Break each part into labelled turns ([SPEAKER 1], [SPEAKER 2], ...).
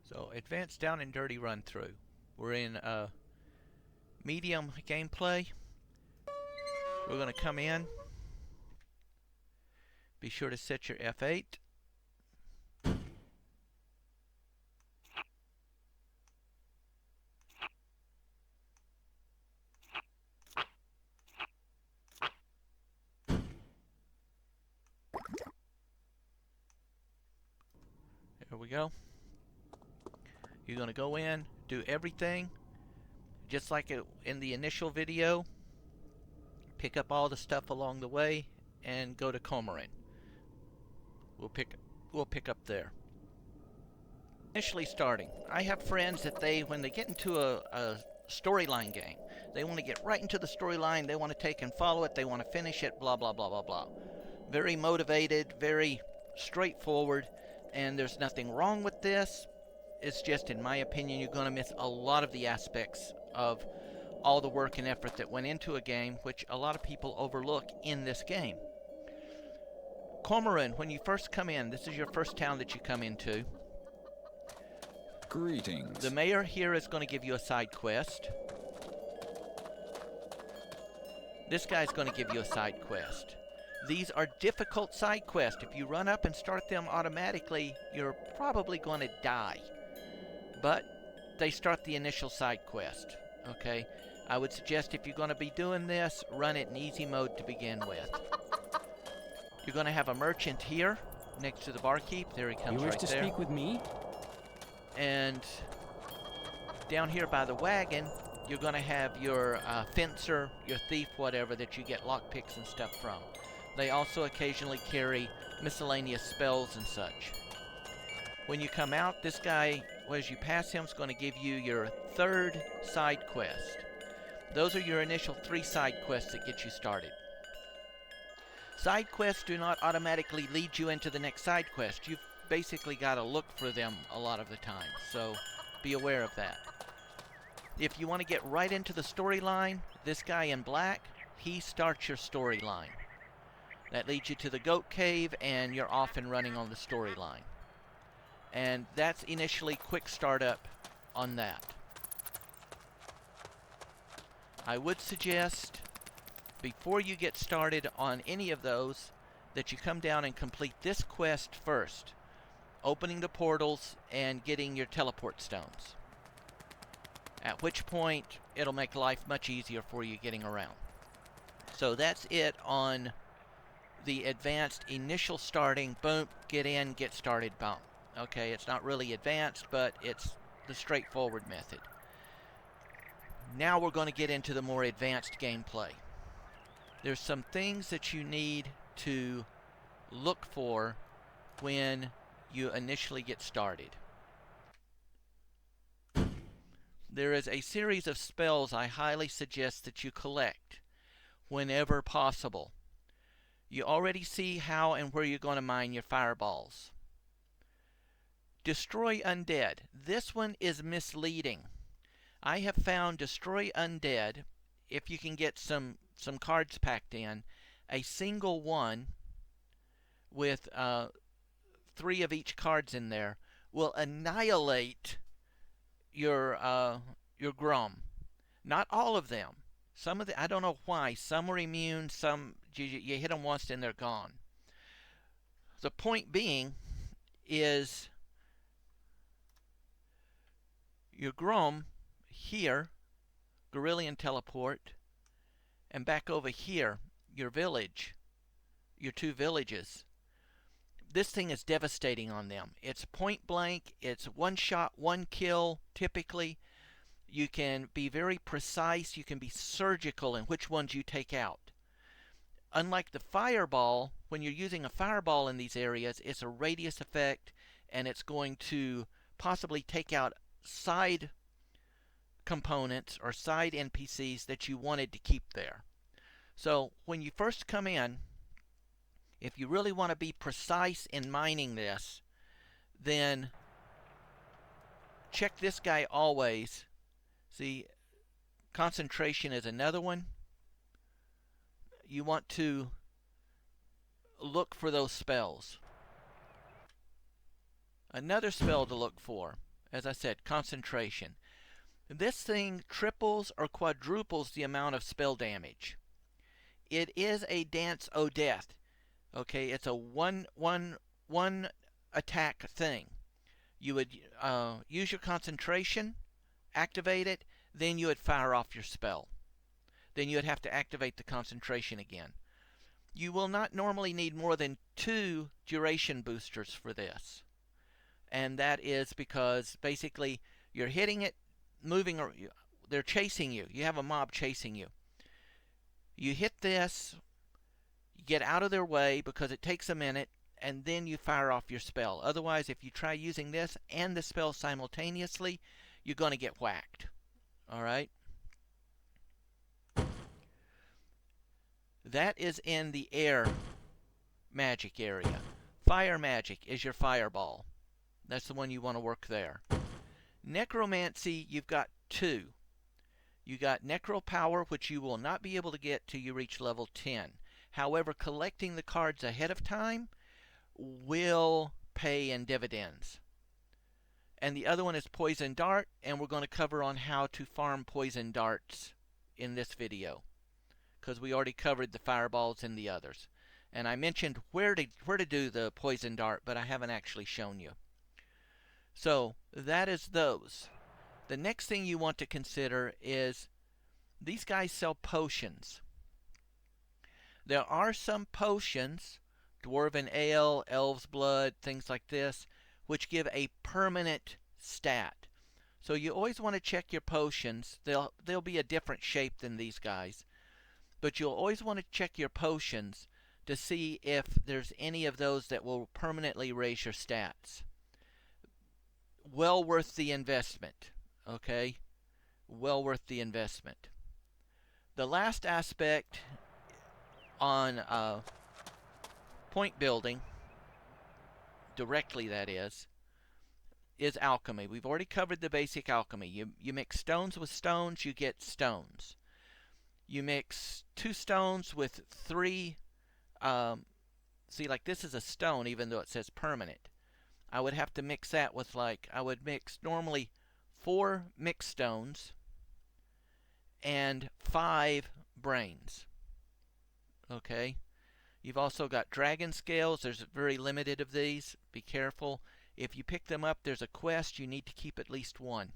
[SPEAKER 1] So, advanced down and dirty run through. We're in medium gameplay. We're going to come in. Be sure to set your F8. There we go. You're going to go in, do everything just like in the initial video. Pick up all the stuff along the way and go to Cormorant. We'll pick up there. Initially starting, I have friends that when they get into a storyline game, they want to get right into the storyline, they want to take and follow it, they want to finish it, blah blah blah blah blah. Very motivated, very straightforward, and there's nothing wrong with this. It's just, in my opinion, you're going to miss a lot of the aspects of all the work and effort that went into a game, which a lot of people overlook in this game. Cormorant, when you first come in, this is your first town that you come into.
[SPEAKER 2] Greetings.
[SPEAKER 1] The mayor here is going to give you a side quest. This guy's going to give you a side quest. These are difficult side quests. If you run up and start them automatically, you're probably going to die. But they start the initial side quest. Okay? I would suggest, if you're going to be doing this, run it in easy mode to begin with. You're going to have a merchant here next to the barkeep. There he comes right there.
[SPEAKER 3] You wish to speak with me?
[SPEAKER 1] And down here by the wagon, you're going to have your fencer, your thief, whatever, that you get lockpicks and stuff from. They also occasionally carry miscellaneous spells and such. When you come out, this guy, as you pass him, is going to give you your third side quest. Those are your initial 3 side quests that get you started. Side quests do not automatically lead you into the next side quest. You've basically got to look for them a lot of the time, so be aware of that. If you want to get right into the storyline, this guy in black, he starts your storyline. That leads you to the goat cave, and you're off and running on the storyline. And that's initially quick startup on that. I would suggest, before you get started on any of those, that you come down and complete this quest first. Opening the portals and getting your teleport stones. At which point, it'll make life much easier for you getting around. So that's it on the advanced initial starting. Boom, get in, get started, boom. Okay, it's not really advanced, but it's the straightforward method. Now we're going to get into the more advanced gameplay. There's some things that you need to look for when you initially get started. There is a series of spells I highly suggest that you collect whenever possible. You already see how and where you're going to mine your fireballs. Destroy Undead. This one is misleading. I have found Destroy Undead, if you can get some cards packed in, a single one with 3 of each cards in there will annihilate your Grom. Not all of them. Some of the, I don't know why, some are immune, some you hit them once and they're gone. The point being is your Grom here, Gorillion teleport, and back over here, your village, your 2 villages. This thing is devastating on them. It's point blank, it's 1 shot, 1 kill, typically. You can be very precise, you can be surgical in which ones you take out. Unlike the fireball, when you're using a fireball in these areas, it's a radius effect, and it's going to possibly take out side components or side NPCs that you wanted to keep there. So when you first come in, if you really want to be precise in mining this, then check this guy always. See, concentration is another one. You want to look for those spells. Another spell to look for, as I said, concentration. This thing triples or quadruples the amount of spell damage. It is a dance o' death. Okay, it's a one attack thing. You would use your concentration, activate it, then you would fire off your spell. Then you would have to activate the concentration again. You will not normally need more than 2 duration boosters for this. And that is because basically you're hitting it, moving, or they're chasing you. You have a mob chasing you. You hit this, you get out of their way because it takes a minute, and then you fire off your spell. Otherwise, if you try using this and the spell simultaneously, you're going to get whacked. Alright? That is in the air magic area. Fire magic is your fireball. That's the one you want to work there. Necromancy, you've got 2. You got Necro Power, which you will not be able to get till you reach level 10. However, collecting the cards ahead of time will pay in dividends. And the other one is Poison Dart, and we're going to cover on how to farm Poison Darts in this video, because we already covered the fireballs and the others. And I mentioned where to do the Poison Dart, but I haven't actually shown you. So that is those. The next thing you want to consider is these guys sell potions. There are some potions, Dwarven Ale, Elves Blood, things like this, which give a permanent stat. So you always want to check your potions. They'll be a different shape than these guys. But you'll always want to check your potions to see if there's any of those that will permanently raise your stats. Well worth the investment. Okay? Well worth the investment. The last aspect on point building, directly that is alchemy. We've already covered the basic alchemy. You mix stones with stones, you get stones. You mix 2 stones with 3, see, like this is a stone even though it says permanent. I would have to mix that with, like, I would mix normally 4 mixed stones and 5 brains. Okay? You've also got dragon scales. There's very limited of these. Be careful. If you pick them up, there's a quest. You need to keep at least 1.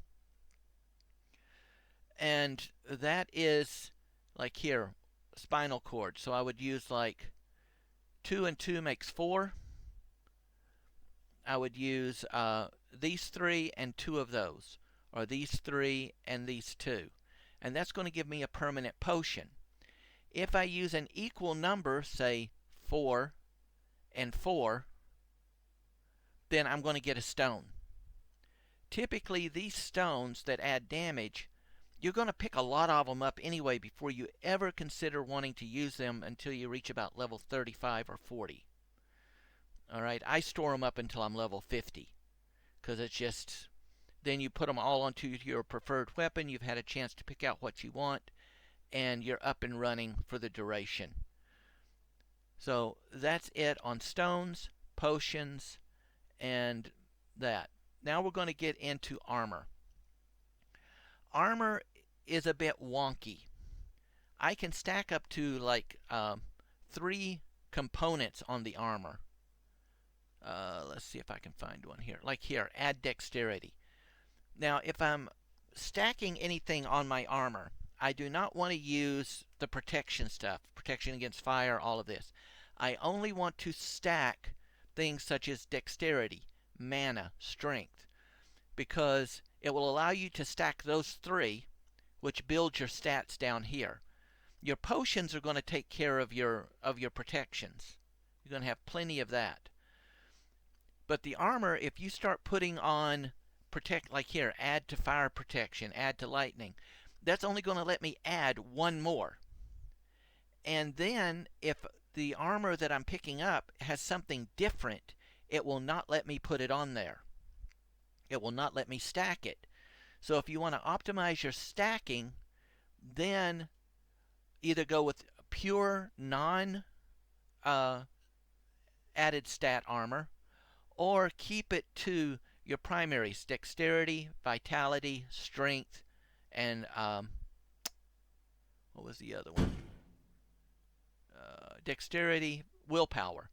[SPEAKER 1] And that is, like here, spinal cord. So I would use like 2 and 2 makes 4. I would use these 3 and 2 of those, or these 3 and these 2. And that's going to give me a permanent potion. If I use an equal number, say 4 and 4, then I'm going to get a stone. Typically, these stones that add damage, you're going to pick a lot of them up anyway before you ever consider wanting to use them until you reach about level 35 or 40. Alright, I store them up until I'm level 50, because it's just, then you put them all onto your preferred weapon, you've had a chance to pick out what you want, and you're up and running for the duration. So that's it on stones, potions, and that. Now we're going to get into armor. Armor is a bit wonky. I can stack up to like 3 components on the armor. Let's see if I can find one here. Like here, add dexterity. Now, if I'm stacking anything on my armor, I do not want to use the protection stuff. Protection against fire, all of this. I only want to stack things such as dexterity, mana, strength, because it will allow you to stack those 3, which build your stats down here. Your potions are going to take care of your protections. You're going to have plenty of that. But the armor, if you start putting on protect, like here, add to fire protection, add to lightning, that's only going to let me add 1 more. And then if the armor that I'm picking up has something different, it will not let me put it on there. It will not let me stack it. So if you want to optimize your stacking, then either go with pure non added stat armor, or keep it to your primaries: dexterity, vitality, strength, and what was the other one? Dexterity, willpower.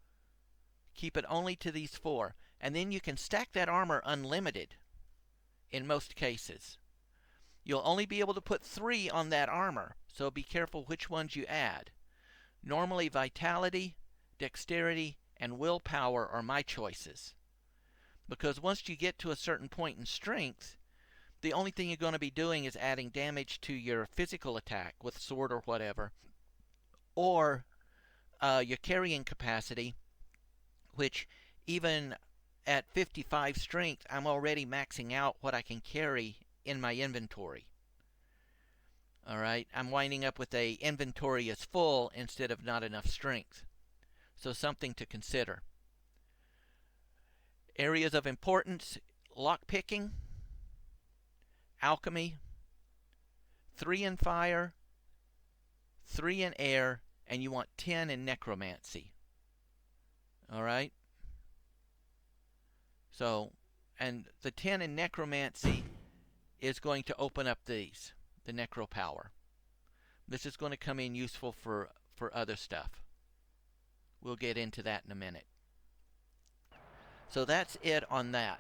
[SPEAKER 1] Keep it only to these 4, and then you can stack that armor unlimited in most cases. You'll only be able to put 3 on that armor, so be careful which ones you add. Normally vitality, dexterity, and willpower are my choices, because once you get to a certain point in strength, the only thing you're going to be doing is adding damage to your physical attack with sword or whatever, or your carrying capacity, which even at 55 strength, I'm already maxing out what I can carry in my inventory. Alright, I'm winding up with a inventory is full instead of not enough strength. So something to consider. Areas of importance: lockpicking, alchemy, 3 in fire, 3 in air, and you want 10 in necromancy. Alright? So, and the 10 in necromancy is going to open up these, the necro power. This is going to come in useful for other stuff. We'll get into that in a minute. So that's it on that.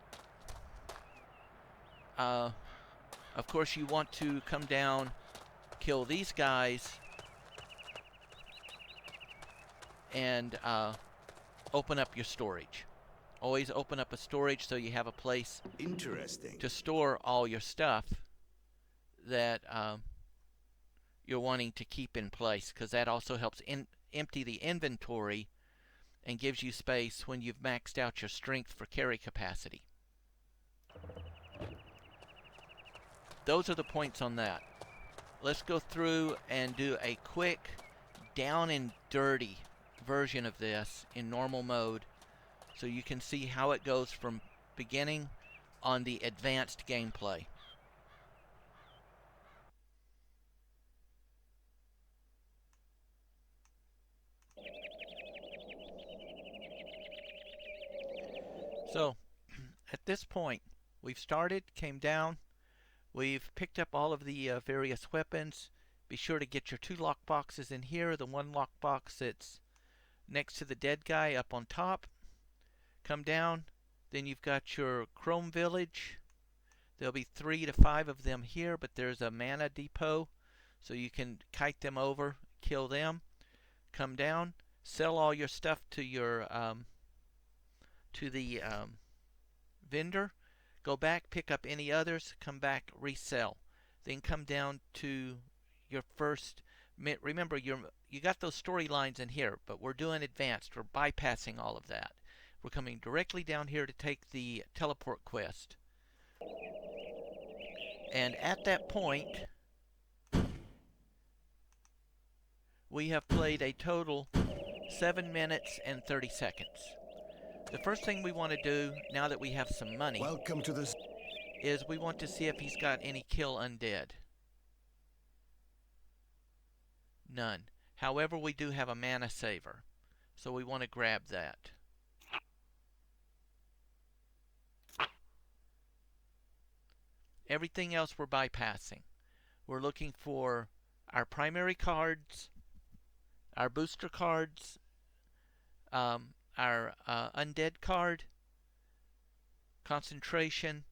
[SPEAKER 1] Of course, you want to come down, kill these guys, and open up your storage. Always open up a storage so you have a place to store all your stuff that you're wanting to keep in place, because that also helps empty the inventory and gives you space when you've maxed out your strength for carry capacity. Those are the points on that. Let's go through and do a quick down and dirty version of this in normal mode, so you can see how it goes from beginning on the advanced gameplay. So, at this point, we've started, came down, we've picked up all of the various weapons. Be sure to get your 2 lock boxes in here, the 1 lock box that's next to the dead guy up on top. Come down, then you've got your Chrome Village. There'll be 3 to 5 of them here, but there's a mana depot, so you can kite them over, kill them. Come down, sell all your stuff to your vendor. Go back, pick up any others, come back, resell. Then come down to your first. Remember, you got those storylines in here, but we're doing advanced. We're bypassing all of that. We're coming directly down here to take the teleport quest. And at that point, we have played a total 7 minutes and 30 seconds. The first thing we want to do, now that we have some money, is we want to see if he's got any kill undead. None. However, we do have a mana saver, so we want to grab that. Everything else we're bypassing. We're looking for our primary cards, our booster cards, our undead card, concentration,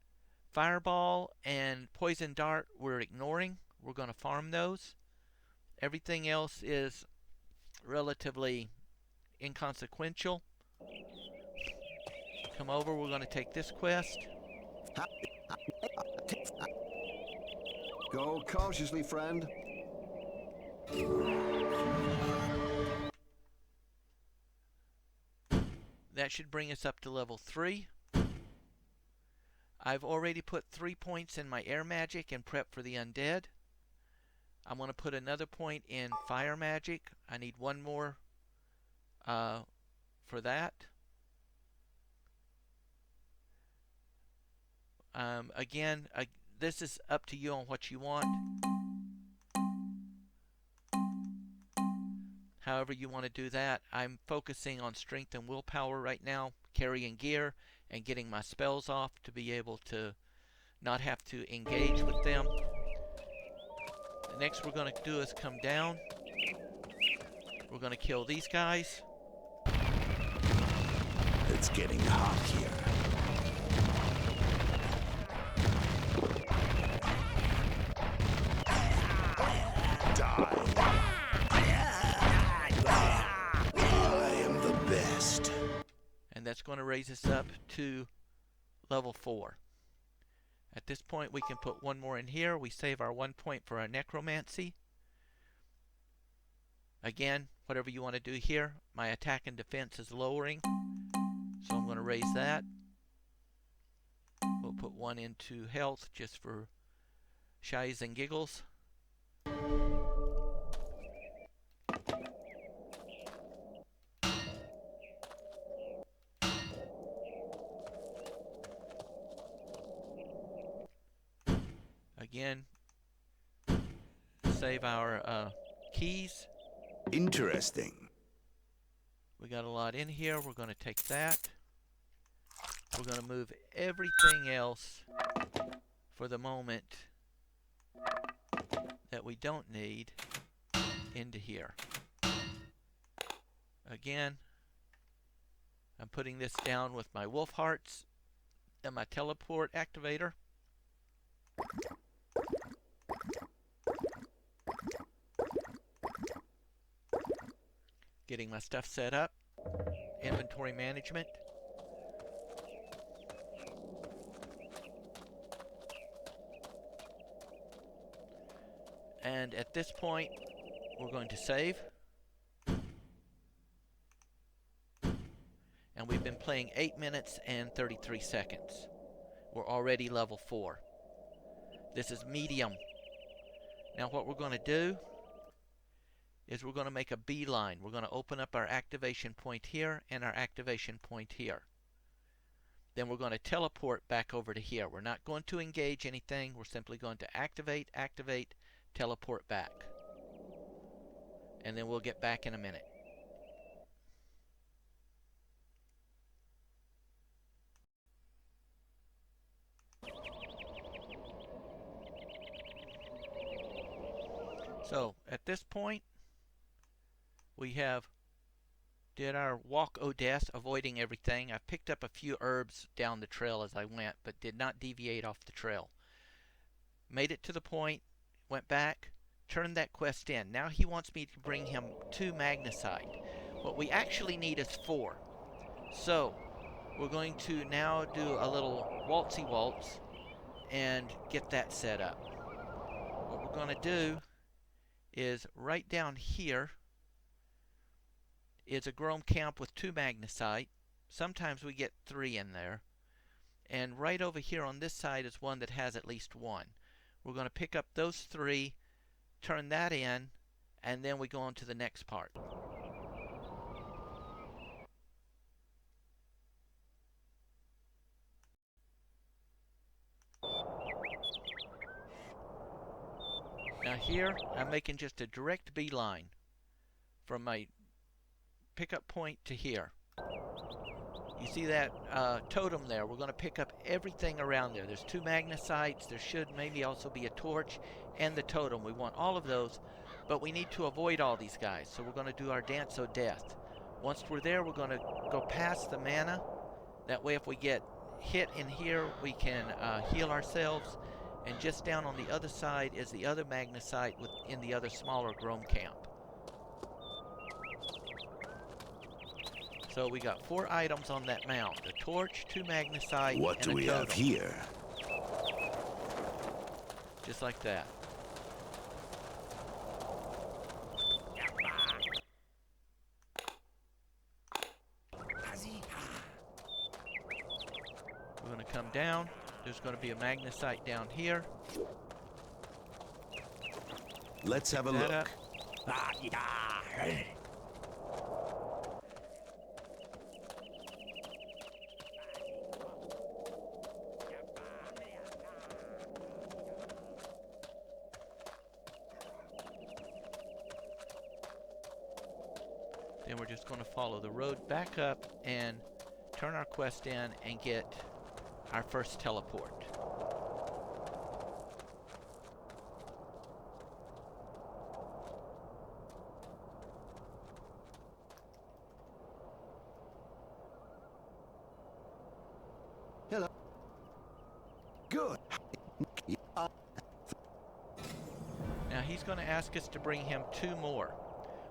[SPEAKER 1] fireball, and poison dart we're ignoring. We're going to farm those. Everything else is relatively inconsequential. Come over, we're going to take this quest.
[SPEAKER 2] Go cautiously, friend.
[SPEAKER 1] That should bring us up to level 3. I've already put 3 points in my air magic and prep for the undead. I'm going to put another point in fire magic. I need 1 more for that. Again, this is up to you on what you want. However you want to do that. I'm focusing on strength and willpower right now, carrying gear, and getting my spells off to be able to not have to engage with them. The next we're going to do is come down. We're going to kill these guys.
[SPEAKER 2] It's getting hot here. I am the best.
[SPEAKER 1] And that's going to raise us up to level 4. At this point we can put one more in here. We save our 1 point for our necromancy. Again, whatever you want to do here. My attack and defense is lowering, so I'm going to raise that. We'll put one into health just for shies and giggles. Again, save our keys.
[SPEAKER 2] Interesting.
[SPEAKER 1] We got a lot in here. We're going to take that. We're going to move everything else for the moment that we don't need into here. Again, I'm putting this down with my wolf hearts and my teleport activator. Getting my stuff set up. Inventory management. And at this point, we're going to save. And we've been playing 8 minutes and 33 seconds. We're already level 4. This is medium. Now what we're going to do is we're going to make a beeline. We're going to open up our activation point here and our activation point here. Then we're going to teleport back over to here. We're not going to engage anything. We're simply going to activate, teleport back. And then we'll get back in a minute. So at this point, we did our walk o' death, avoiding everything. I've picked up a few herbs down the trail as I went, but did not deviate off the trail. Made it to the point, went back, turned that quest in. Now he wants me to bring him 2 magnesite. What we actually need is 4. So we're going to now do a little waltzy waltz and get that set up. What we're going to do is right down here is a Grome camp with 2 magnesite. Sometimes we get 3 in there. And right over here on this side is one that has at least 1. We're going to pick up those 3, turn that in, and then we go on to the next part. Now here, I'm making just a direct beeline from my pickup point to here. You see that totem there? We're going to pick up everything around there. There's 2 magnesites. There should maybe also be a torch and the totem. We want all of those, but we need to avoid all these guys. So we're going to do our dance o' death. Once we're there, we're going to go past the mana. That way if we get hit in here, we can heal ourselves. And just down on the other side is the other magnesite within the other smaller Grome camp. So we got 4 items on that mount. A torch, 2 magnesite,
[SPEAKER 2] what
[SPEAKER 1] and
[SPEAKER 2] do
[SPEAKER 1] a
[SPEAKER 2] we
[SPEAKER 1] totem.
[SPEAKER 2] have here?
[SPEAKER 1] Just like that. We're going to come down. There's going to be a magnesite down here.
[SPEAKER 2] Let's have a
[SPEAKER 1] Pick that
[SPEAKER 2] look.
[SPEAKER 1] up. Then we're just going to follow the road back up and turn our quest in and get our first teleport.
[SPEAKER 2] Hello. Good.
[SPEAKER 1] Now he's going to ask us to bring him 2 more.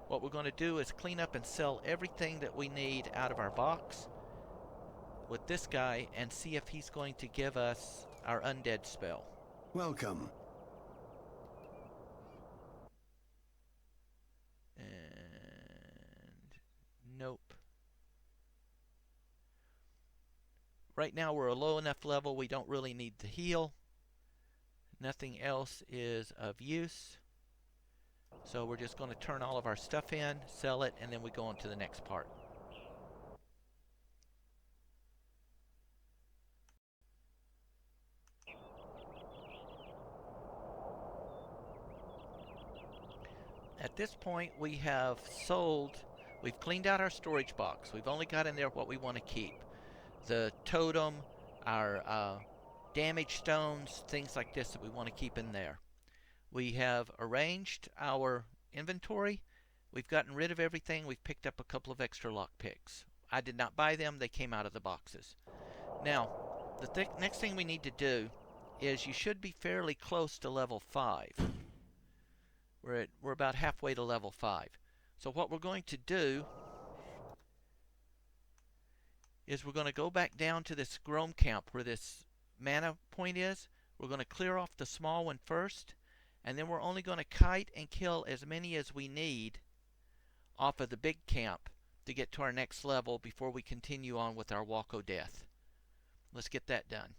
[SPEAKER 1] What we're going to do is clean up and sell everything that we need out of our box with this guy and see if he's going to give us our undead spell.
[SPEAKER 2] Welcome.
[SPEAKER 1] And nope. Right now we're a low enough level we don't really need to heal. Nothing else is of use. So we're just going to turn all of our stuff in, sell it, and then we go on to the next part. At this point we have sold, we've cleaned out our storage box. We've only got in there what we want to keep. The totem, our damage stones, things like this that we want to keep in there. We have arranged our inventory. We've gotten rid of everything. We've picked up a couple of extra lockpicks. I did not buy them. They came out of the boxes. Now, the next thing we need to do is you should be fairly close to level 5. We're about halfway to level 5. So what we're going to do is we're going to go back down to this Grom camp where this mana point is. We're going to clear off the small one first, and then we're only going to kite and kill as many as we need off of the big camp to get to our next level before we continue on with our Walk o' Death. Let's get that done.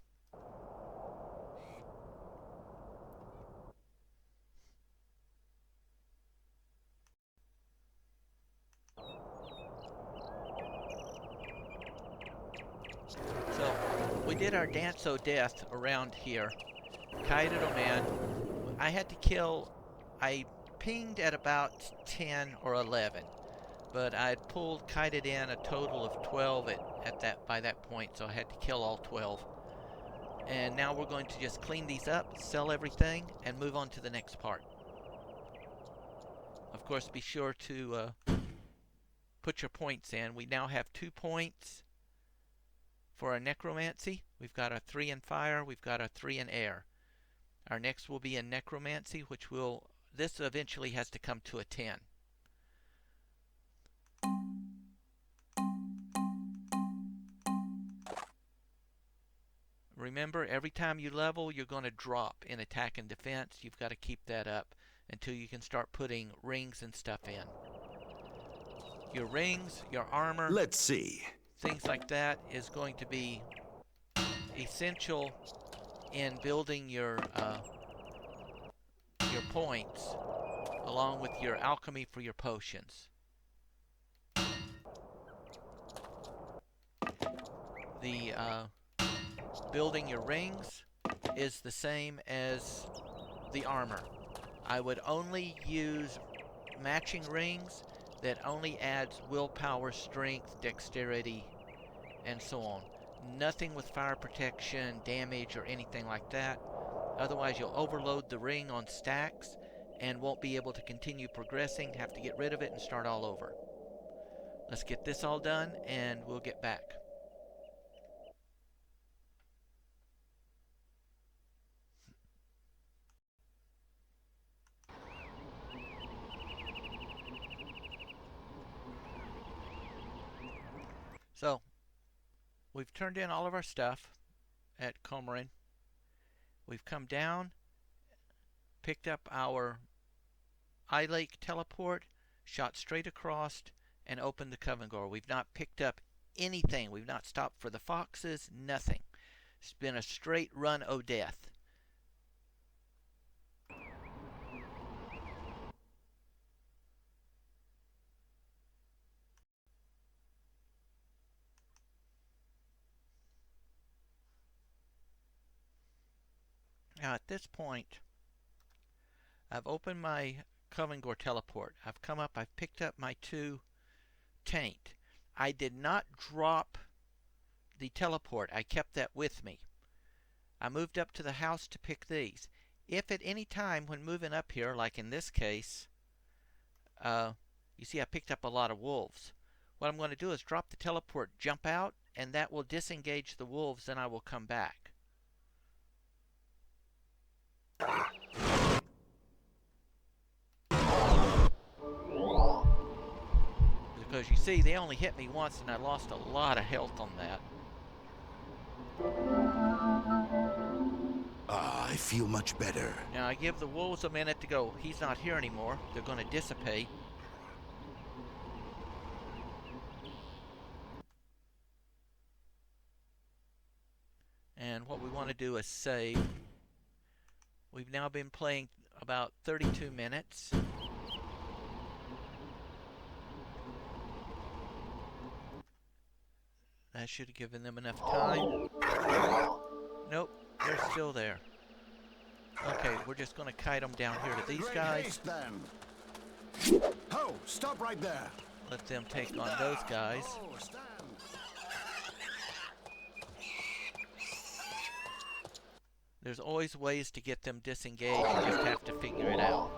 [SPEAKER 1] So we did our Dance o' Death around here. Kited them in. I had to kill, I pinged at about 10 or 11, but I'd pulled, kited in a total of 12 by that point, so I had to kill all 12. And now we're going to just clean these up, sell everything, and move on to the next part. Of course, be sure to put your points in. We now have 2 points for our necromancy. We've got a 3 in fire, we've got a 3 in air. Our next will be in necromancy, which will, this eventually has to come to a 10. Remember, every time you level, you're going to drop in attack and defense. You've got to keep that up until you can start putting rings and stuff in. Your rings, your armor,
[SPEAKER 2] Let's see.
[SPEAKER 1] things like that is going to be essential in building your points, along with your alchemy for your potions. The building your rings is the same as the armor. I would only use matching rings that only adds willpower, strength, dexterity, and so on. Nothing with fire protection, damage, or anything like that. Otherwise you'll overload the ring on stacks and won't be able to continue progressing, have to get rid of it and start all over. Let's get this all done and we'll get back. So, we've turned in all of our stuff at Comorin. We've come down, picked up our Eye Lake teleport, shot straight across, and opened the Coven Door. We've not picked up anything. We've not stopped for the foxes, nothing. It's been a straight run o' death. Now at this point, I've opened my Coven Door teleport. I've come up, I've picked up my 2 taint. I did not drop the teleport. I kept that with me. I moved up to the house to pick these. If at any time when moving up here, like in this case, you see I picked up a lot of wolves. What I'm going to do is drop the teleport, jump out, and that will disengage the wolves, and I will come back. Because you see, they only hit me once, and I lost a lot of health on that.
[SPEAKER 2] Ah, I feel much better.
[SPEAKER 1] Now I give the wolves a minute to go. He's not here anymore. They're going to dissipate. And what we want to do is save. We've now been playing about 32 minutes. That should have given them enough time. Nope, they're still there. Okay, we're just going to kite them down here to these
[SPEAKER 2] Great
[SPEAKER 1] guys.
[SPEAKER 2] haste, then. Ho! Stop right there.
[SPEAKER 1] Let them take on those guys.
[SPEAKER 2] Oh, stand.
[SPEAKER 1] There's always ways to get them disengaged. You just have to figure it out.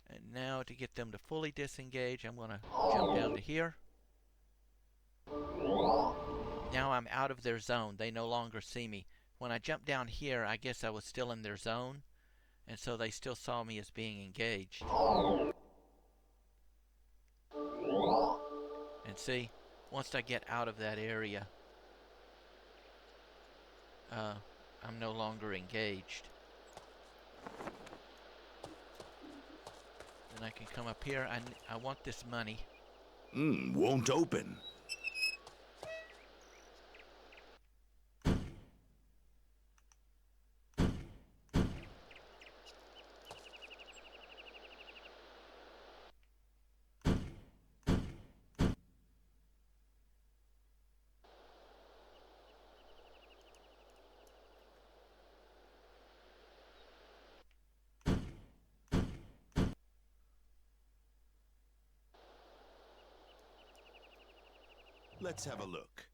[SPEAKER 1] And now to get them to fully disengage, I'm going to jump down to here. Now I'm out of their zone. They no longer see me. When I jumped down here, I guess I was still in their zone, and so they still saw me as being engaged. And see, once I get out of that area, I'm no longer engaged. Then I can come up here. I want this money.
[SPEAKER 2] Won't open. Let's have a look.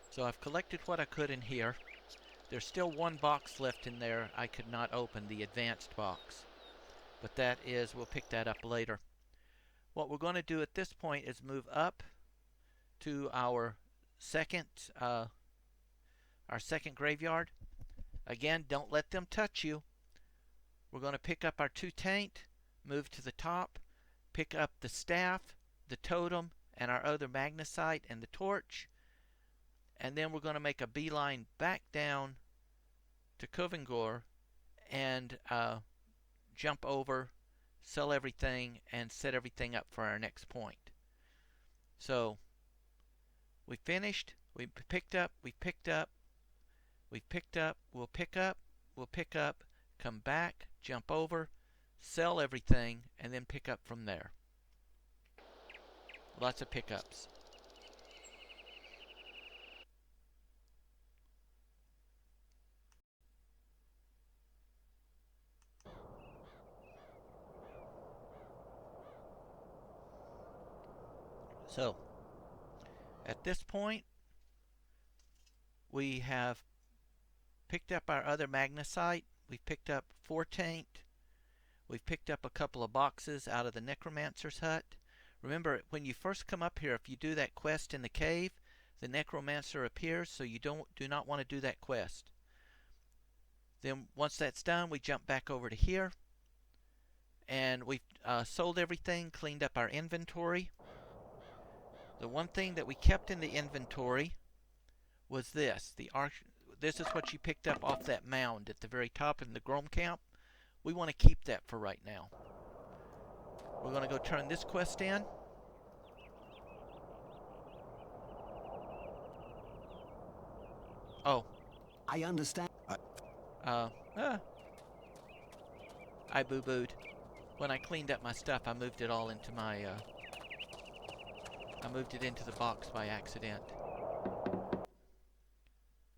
[SPEAKER 1] So I've collected what I could in here. There's still one box left in there I could not open, the advanced box. But that is, we'll pick that up later. What we're going to do at this point is move up to our second graveyard. Again, don't let them touch you. We're going to pick up our 2 taint, move to the top, pick up the staff, the totem, and our other magnesite and the torch. And then we're going to make a beeline back down to Covingor and jump over, sell everything, and set everything up for our next point. So we finished, we picked up, we picked up, we picked up, we'll pick up, we'll pick up, come back, jump over, sell everything, and then pick up from there. Lots of pickups. So, at this point, we have picked up our other magnesite. We've picked up 4 taint. We've picked up a couple of boxes out of the necromancer's hut. Remember, when you first come up here, if you do that quest in the cave, the necromancer appears, so you do not want to do that quest. Then once that's done, we jump back over to here, and we've sold everything, cleaned up our inventory. The one thing that we kept in the inventory was this. This is what you picked up off that mound at the very top in the Grom camp. We want to keep that for right now. We're going to go turn this quest in. Oh.
[SPEAKER 2] I understand.
[SPEAKER 1] I boo-booed. When I cleaned up my stuff, I moved it all into my, I moved it into the box by accident.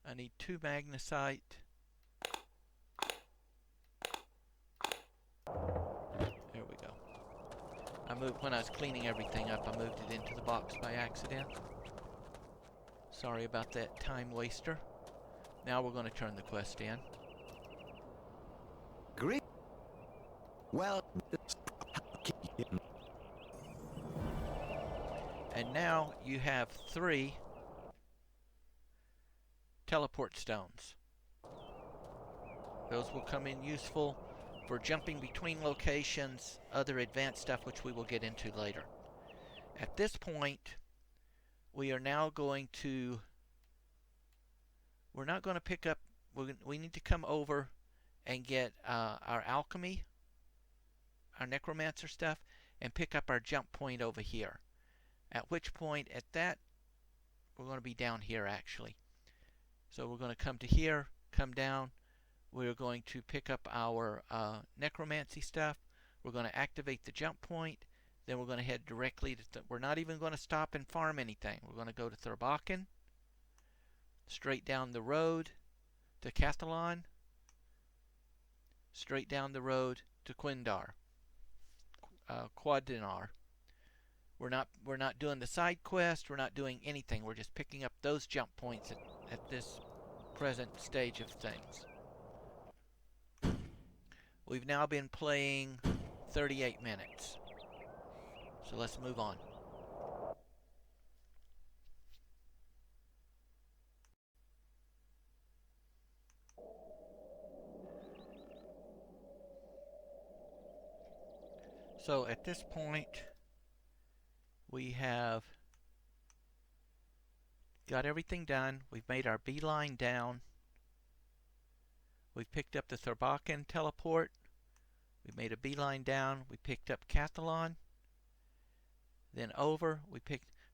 [SPEAKER 1] I need 2 magnesite. There we go. When I was cleaning everything up, I moved it into the box by accident. Sorry about that, time waster. Now we're going to turn the quest in.
[SPEAKER 2] Great. Well.
[SPEAKER 1] And now you have 3 teleport stones. Those will come in useful for jumping between locations, other advanced stuff which we will get into later. At this point, we are now going to, we're not going to pick up, we need to come over and get our alchemy, our necromancer stuff, and pick up our jump point over here. At which point, at that, we're going to be down here actually. So we're going to come to here, come down. We're going to pick up our necromancy stuff. We're going to activate the jump point. Then we're going to head directly to, we're not even going to stop and farm anything. We're going to go to Thurbachen, straight down the road to Cathalon, straight down the road to Quindar, Quadinar. We're not doing the side quest. We're not doing anything. We're just picking up those jump points at this present stage of things. We've now been playing 38 minutes. So let's move on. So at this point, we have got everything done. We've made our beeline down. We've picked up the Thurbachen teleport. We made a beeline down. We picked up Cathalon. Then over.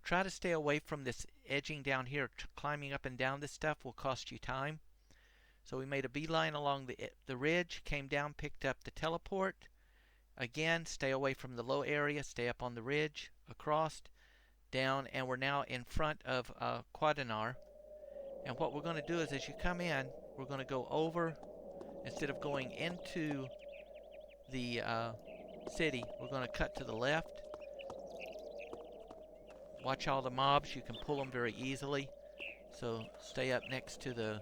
[SPEAKER 1] Try to stay away from this edging down here. Climbing up and down this stuff will cost you time. So we made a beeline along the ridge, came down, picked up the teleport. Again, stay away from the low area, stay up on the ridge, across, down, and we're now in front of Quadinar. And what we're going to do is, as you come in, we're going to go over. Instead of going into the city, we're going to cut to the left. Watch all the mobs. You can pull them very easily. So stay up next to the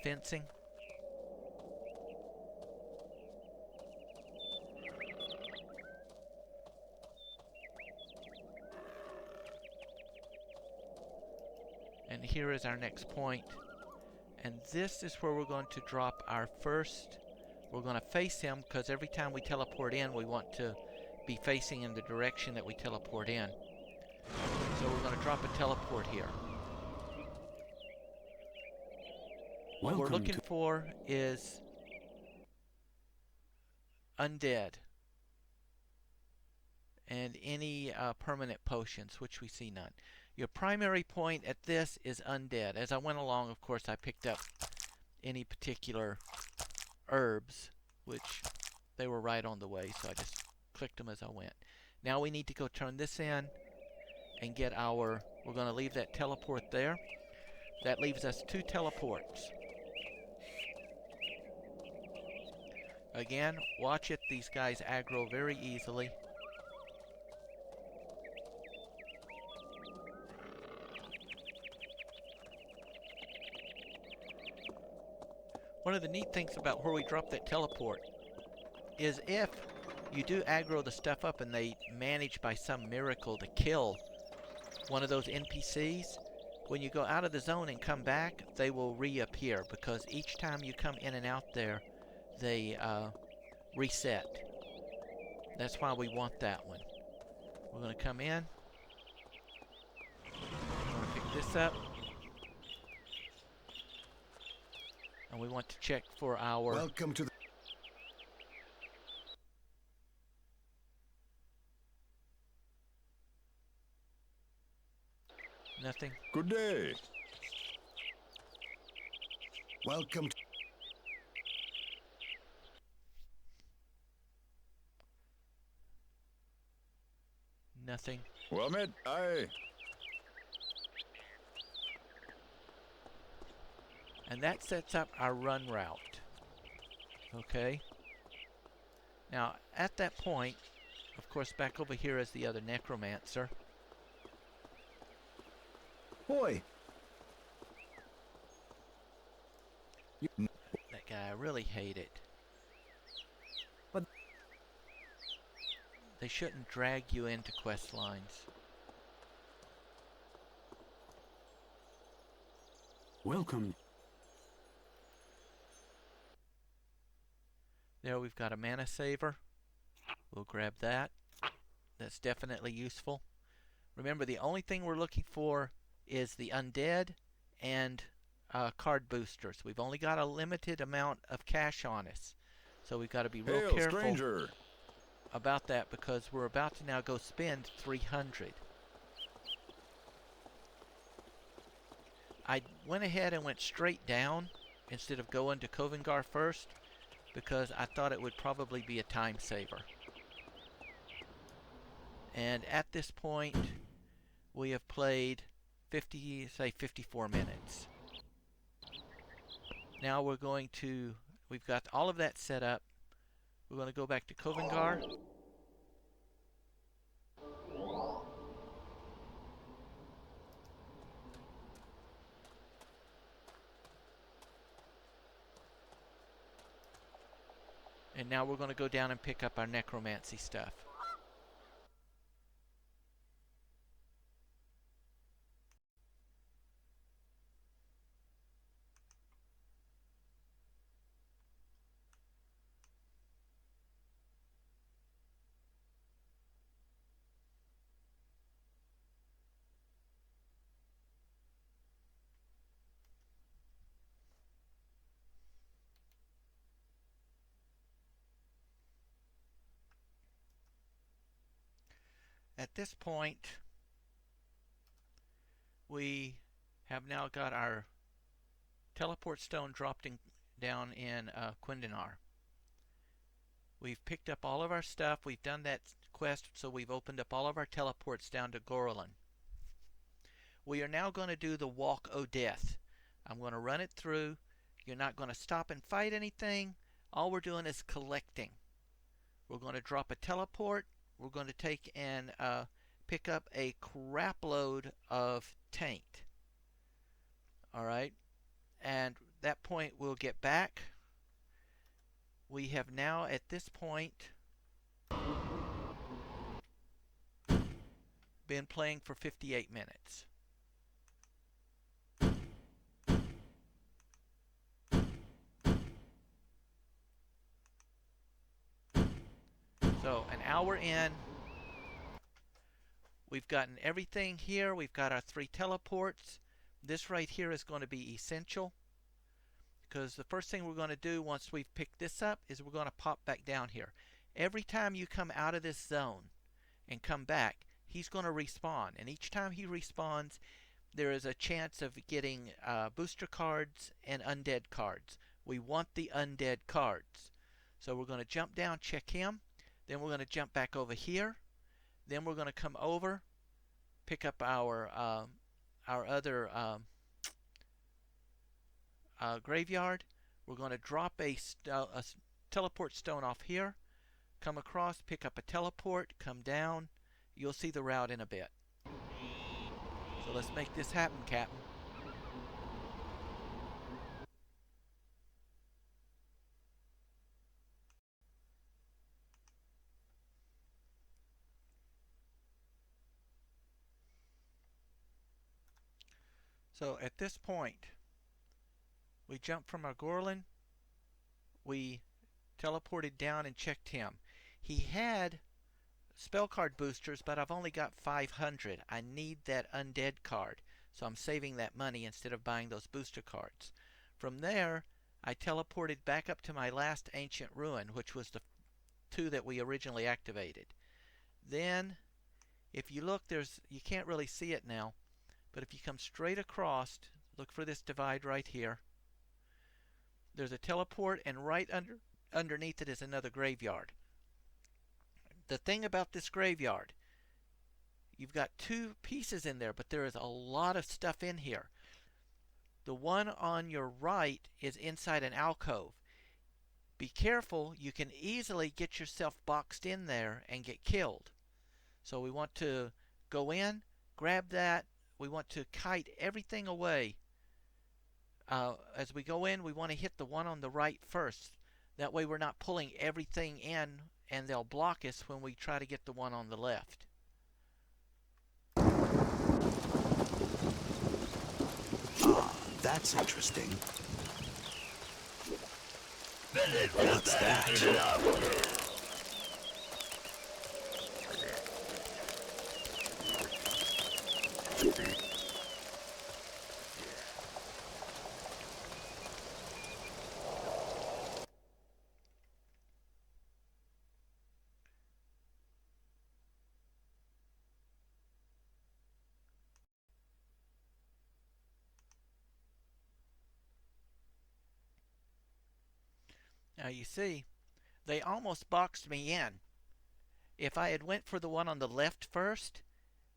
[SPEAKER 1] fencing. And here is our next point. And this is where we're going to drop our first. We're going to face him because every time we teleport in, we want to be facing in the direction that we teleport in. So we're going to drop a teleport here. What we're looking for is undead and any permanent potions, which we see none. Your primary point at this is undead. As I went along, of course, I picked up any particular herbs, which they were right on the way, so I just clicked them as I went. Now we need to go turn this in and get our, we're going to leave that teleport there. That leaves us 2 teleports. Again, watch it. These guys aggro very easily. one of the neat things about where we drop that teleport is if you do aggro the stuff up and they manage by some miracle to kill one of those NPCs, when you go out of the zone and come back, they will reappear, because each time you come in and out there, they reset. That's why we want that one. We're going to come in. We're going to pick this up. And we want to check for our...
[SPEAKER 2] Welcome to the...
[SPEAKER 1] Nothing.
[SPEAKER 2] Good day. Welcome to...
[SPEAKER 1] Nothing.
[SPEAKER 2] Well met, aye.
[SPEAKER 1] And that sets up our run route. Okay. Now, at that point, of course, back over here is the other necromancer.
[SPEAKER 2] Boy.
[SPEAKER 1] That guy, I really hate it.
[SPEAKER 2] But
[SPEAKER 1] they shouldn't drag you into quest lines.
[SPEAKER 3] Welcome.
[SPEAKER 1] There we've got a mana saver. We'll grab that. That's definitely useful. Remember, the only thing we're looking for is the undead and card boosters. We've only got a limited amount of cash on us, so we've got to be real careful
[SPEAKER 2] stranger.
[SPEAKER 1] about that, because we're about to now go spend 300. I went ahead and went straight down instead of going to Covengar first, because I thought it would probably be a time saver. And at this point, we have played 54 minutes. Now we're going to, we've got all of that set up. We're going to go back to Covengar. And now we're going to go down and pick up our necromancy stuff. At this point, we have now got our teleport stone dropped down in Quindinar. We've picked up all of our stuff. We've done that quest, so we've opened up all of our teleports down to Gorlin. We are now going to do the Walk o' Death. I'm going to run it through. You're not going to stop and fight anything. All we're doing is collecting. We're going to drop a teleport. We're going to take and pick up a crap load of taint. Alright? And at that point we'll get back. We have now at this point been playing for 58 minutes. So an hour in, we've gotten everything here. We've got our 3 teleports. This right here is going to be essential, because the first thing we're going to do once we've picked this up is we're going to pop back down here. Every time you come out of this zone and come back, he's going to respawn, and each time he respawns, there is a chance of getting booster cards and undead cards. We want the undead cards. So we're going to jump down, check him. Then we're going to jump back over here. Then we're going to come over, pick up our other graveyard. We're going to drop a teleport stone off here, come across, pick up a teleport, come down. You'll see the route in a bit. So let's make this happen, Captain. So at this point, we jumped from our Gorlin. We teleported down and checked him. He had spell card boosters, but I've only got 500. I need that undead card, so I'm saving that money instead of buying those booster cards. From there, I teleported back up to my last ancient ruin, which was the 2 that we originally activated. Then, if you look, you can't really see it now, but if you come straight across, look for this divide right here. There's a teleport, and right underneath it is another graveyard. The thing about this graveyard, you've got 2 pieces in there, but there is a lot of stuff in here. The one on your right is inside an alcove. Be careful, you can easily get yourself boxed in there and get killed. So we want to go in, grab that. We want to kite everything away. As we go in, we want to hit the one on the right first. That way we're not pulling everything in and they'll block us when we try to get the one on the left.
[SPEAKER 2] Ah, that's interesting. What's that?
[SPEAKER 1] Now you see, they almost boxed me in. If I had went for the one on the left first,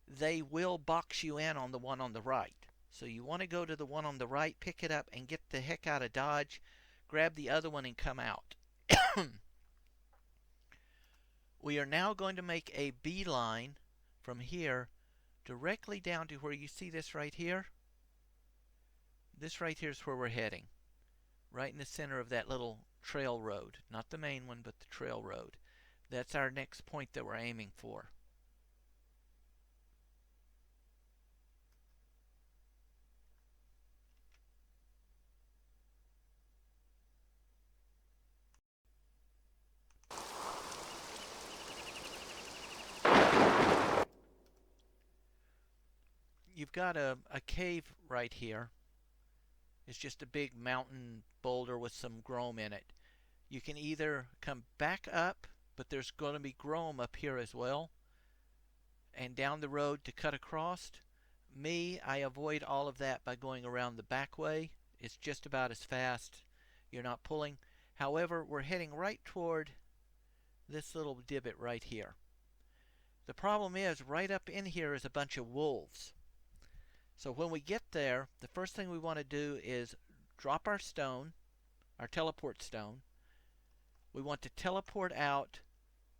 [SPEAKER 1] they will box you in on the one on the right. So you want to go to the one on the right, pick it up, and get the heck out of Dodge. Grab the other one and come out. We are now going to make a beeline from here directly down to where you see this right here. This right here is where we're heading. Right in the center of that little trail road. Not the main one, but the trail road. That's our next point that we're aiming for. You've got a cave right here. It's just a big mountain boulder with some Grome in it. You can either come back up, but there's going to be Grome up here as well, and down the road to cut across. I avoid all of that by going around the back way. It's just about as fast. You're not pulling. However, we're heading right toward this little divot right here. The problem is, right up in here is a bunch of wolves. So when we get there, the first thing we want to do is drop our stone, our teleport stone. We want to teleport out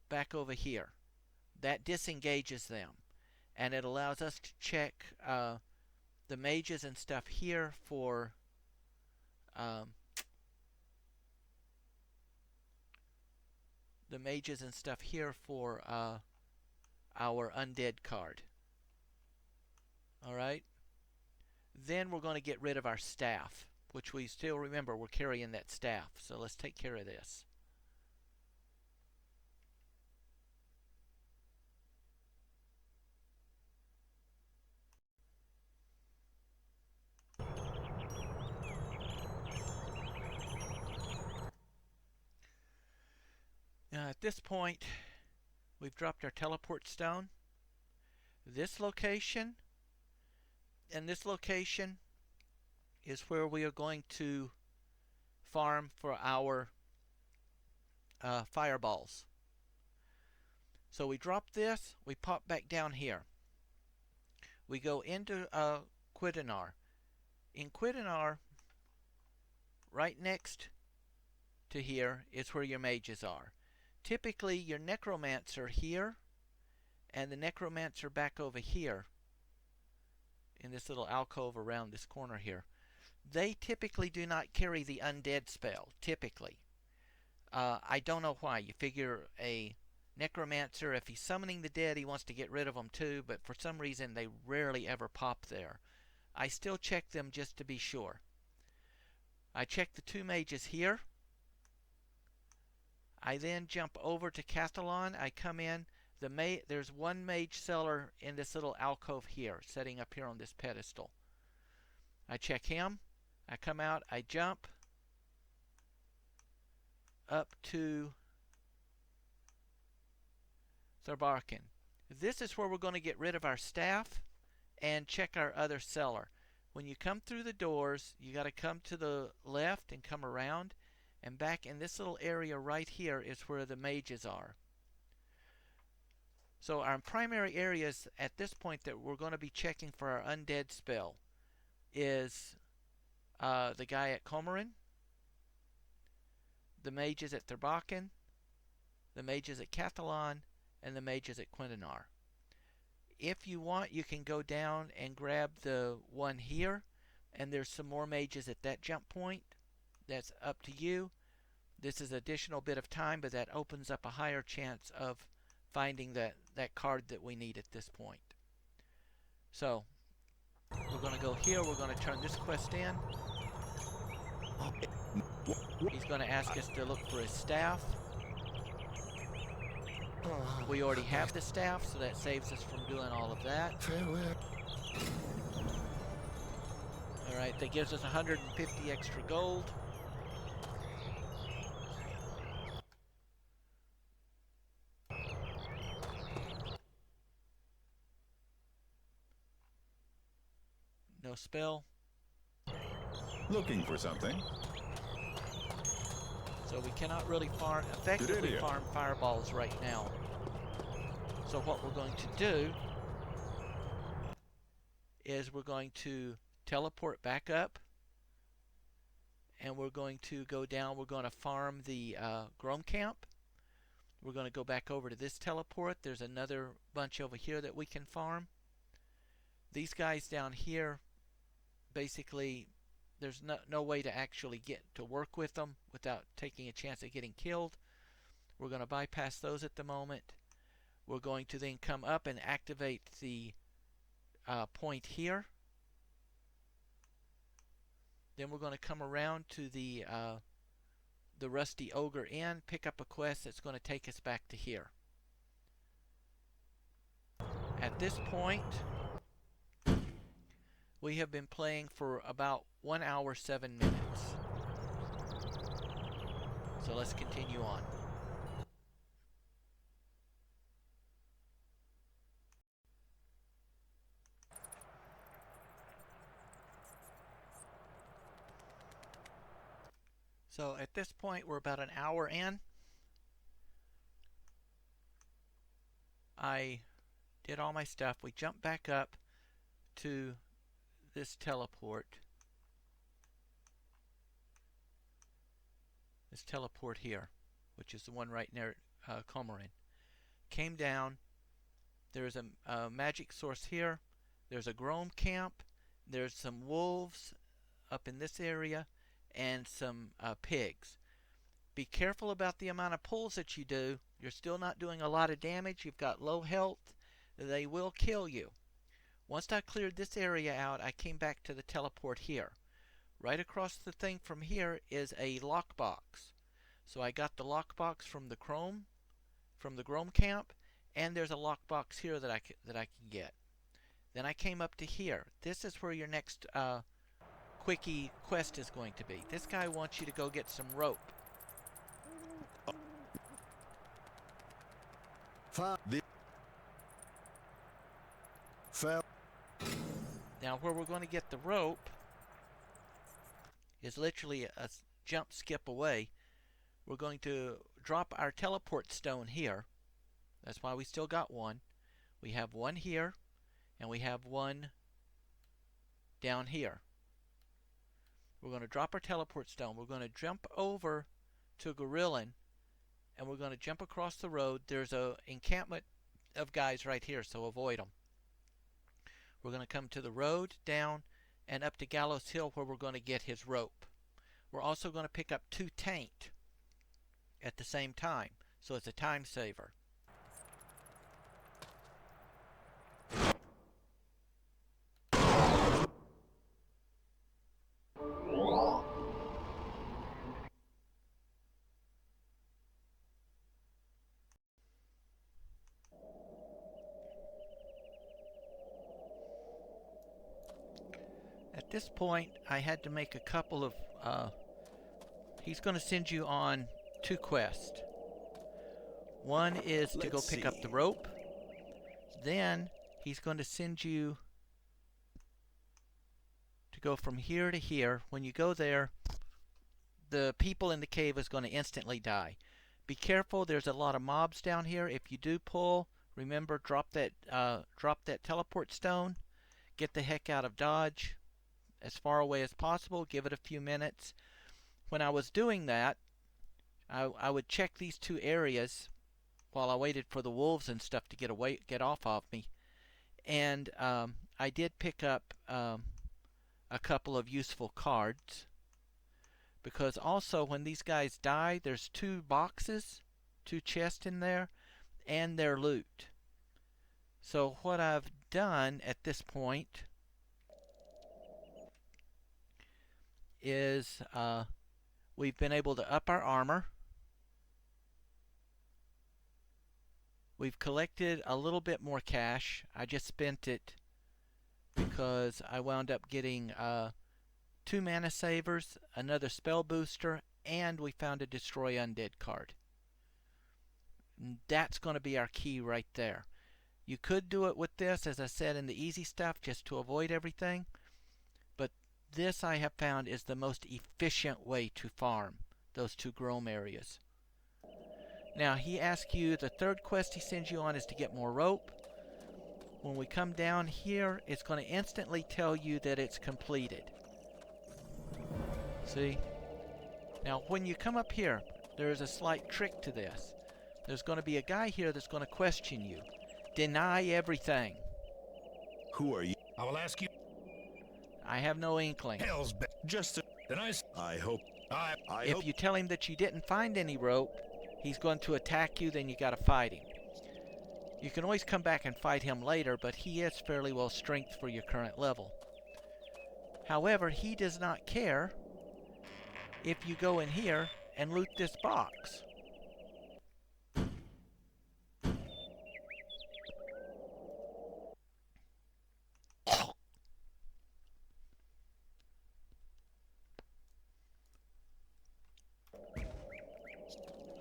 [SPEAKER 1] back over here. That disengages them, and it allows us to check the mages and stuff here for our undead card. Alright? Then we're going to get rid of our staff, which we still remember we're carrying that staff. So let's take care of this. Now at this point, we've dropped our teleport stone. This location and this location is where we are going to farm for our fireballs. So we drop this, we pop back down here. We go into Quidinar. In Quidinar, right next to here is where your mages are. Typically your necromancer here and the necromancer back over here in this little alcove around this corner here. They typically do not carry the undead spell, typically. I don't know why. You figure a necromancer, if he's summoning the dead, he wants to get rid of them too, but for some reason they rarely ever pop there. I still check them just to be sure. I check the 2 mages here. I then jump over to Cathalon. I come in. There's 1 mage cellar in this little alcove here, setting up here on this pedestal. I check him. I come out. I jump up to Tharbarkin. This is where we're going to get rid of our staff and check our other cellar. When you come through the doors, you got to come to the left and come around, and back in this little area right here is where the mages are. So our primary areas at this point that we're going to be checking for our undead spell is the guy at Comorin, the mages at Tharbarkin, the mages at Cathalon, and the mages at Quintanar. If you want, you can go down and grab the one here, and there's some more mages at that jump point. That's up to you. This is additional bit of time, but that opens up a higher chance of finding that card that we need at this point. So we're going to go here. We're going to turn this quest in. He's going to ask us to look for his staff. We already have the staff, so that saves us from doing all of that. Alright, that gives us 150 extra gold. No spell.
[SPEAKER 2] Looking for something.
[SPEAKER 1] So we cannot really effectively farm fireballs right now. So what we're going to do is we're going to teleport back up, and we're going to go down. We're going to farm the Grom Camp. We're going to go back over to this teleport. There's another bunch over here that we can farm. These guys down here, basically, there's no way to actually get to work with them without taking a chance of getting killed. We're going to bypass those at the moment. We're going to then come up and activate the point here. Then we're going to come around to the Rusty Ogre Inn, pick up a quest that's going to take us back to here. At this point, we have been playing for about 1 hour 7 minutes. So let's continue on. So at this point, we're about an hour in. I did all my stuff. We jumped back up to this teleport. This teleport here, which is the one right near Comorin. Came down. There's a magic source here. There's a Grom camp. There's some wolves up in this area, and some pigs. Be careful about the amount of pulls that you do. You're still not doing a lot of damage. You've got low health. They will kill you. Once I cleared this area out, I came back to the teleport here. Right across the thing from here is a lockbox. So I got the lockbox from the Grom camp, and there's a lockbox here that I can get. Then I came up to here. This is where your next quickie quest is going to be. This guy wants you to go get some rope. Now where we're going to get the rope is literally a jump skip away. We're going to drop our teleport stone here. That's why we still got one. We have one here, and we have one down here. We're going to drop our teleport stone. We're going to jump over to Gorillin, and we're going to jump across the road. There's an encampment of guys right here, so avoid them. We're going to come to the road, down, and up to Gallows Hill, where we're going to get his rope. We're also going to pick up 2 taint at the same time, so it's a time saver. At this point, I had to make a couple of, he's going to send you on 2 quests. One is to go pick up the rope. Then he's going to send you to go from here to here. When you go there, the people in the cave is going to instantly die. Be careful, there's a lot of mobs down here. If you do pull, remember, drop that teleport stone. Get the heck out of Dodge as far away as possible. Give it a few minutes. When I was doing that, I would check these 2 areas while I waited for the wolves and stuff to get off of me. And I did pick up a couple of useful cards, because also when these guys die, there's 2 boxes, 2 chests in there, and their loot. So what I've done at this point is we've been able to up our armor. We've collected a little bit more cash. I just spent it because I wound up getting 2 mana savers, another spell booster, and we found a destroy undead card. And that's going to be our key right there. You could do it with this, as I said, in the easy stuff, just to avoid everything. But this, I have found, is the most efficient way to farm those 2 Grome areas. Now, he asks you, the 3rd quest he sends you on is to get more rope. When we come down here, it's going to instantly tell you that it's completed. See? Now, when you come up here, there is a slight trick to this. There's going to be a guy here that's going to question you. Deny everything.
[SPEAKER 2] Who are you? I will ask you.
[SPEAKER 1] I have no inkling.
[SPEAKER 2] Hell's just then I hope.
[SPEAKER 1] If you tell him that you didn't find any rope, he's going to attack you, then you got to fight him. You can always come back and fight him later, but he is fairly well strength for your current level. However, he does not care if you go in here and loot this box.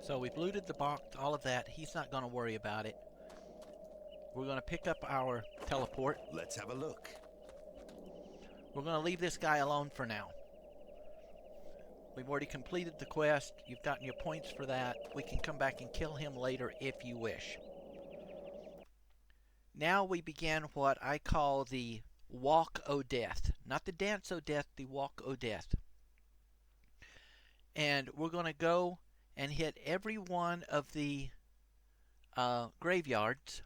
[SPEAKER 1] So we've looted the box, all of that. He's not going to worry about it. We're going to pick up our teleport.
[SPEAKER 2] Let's have a look.
[SPEAKER 1] We're going to leave this guy alone for now. We've already completed the quest. You've gotten your points for that. We can come back and kill him later if you wish. Now we begin what I call the Walk o' Death. Not the Dance o' Death, the Walk o' Death. And we're going to go and hit every one of the graveyards,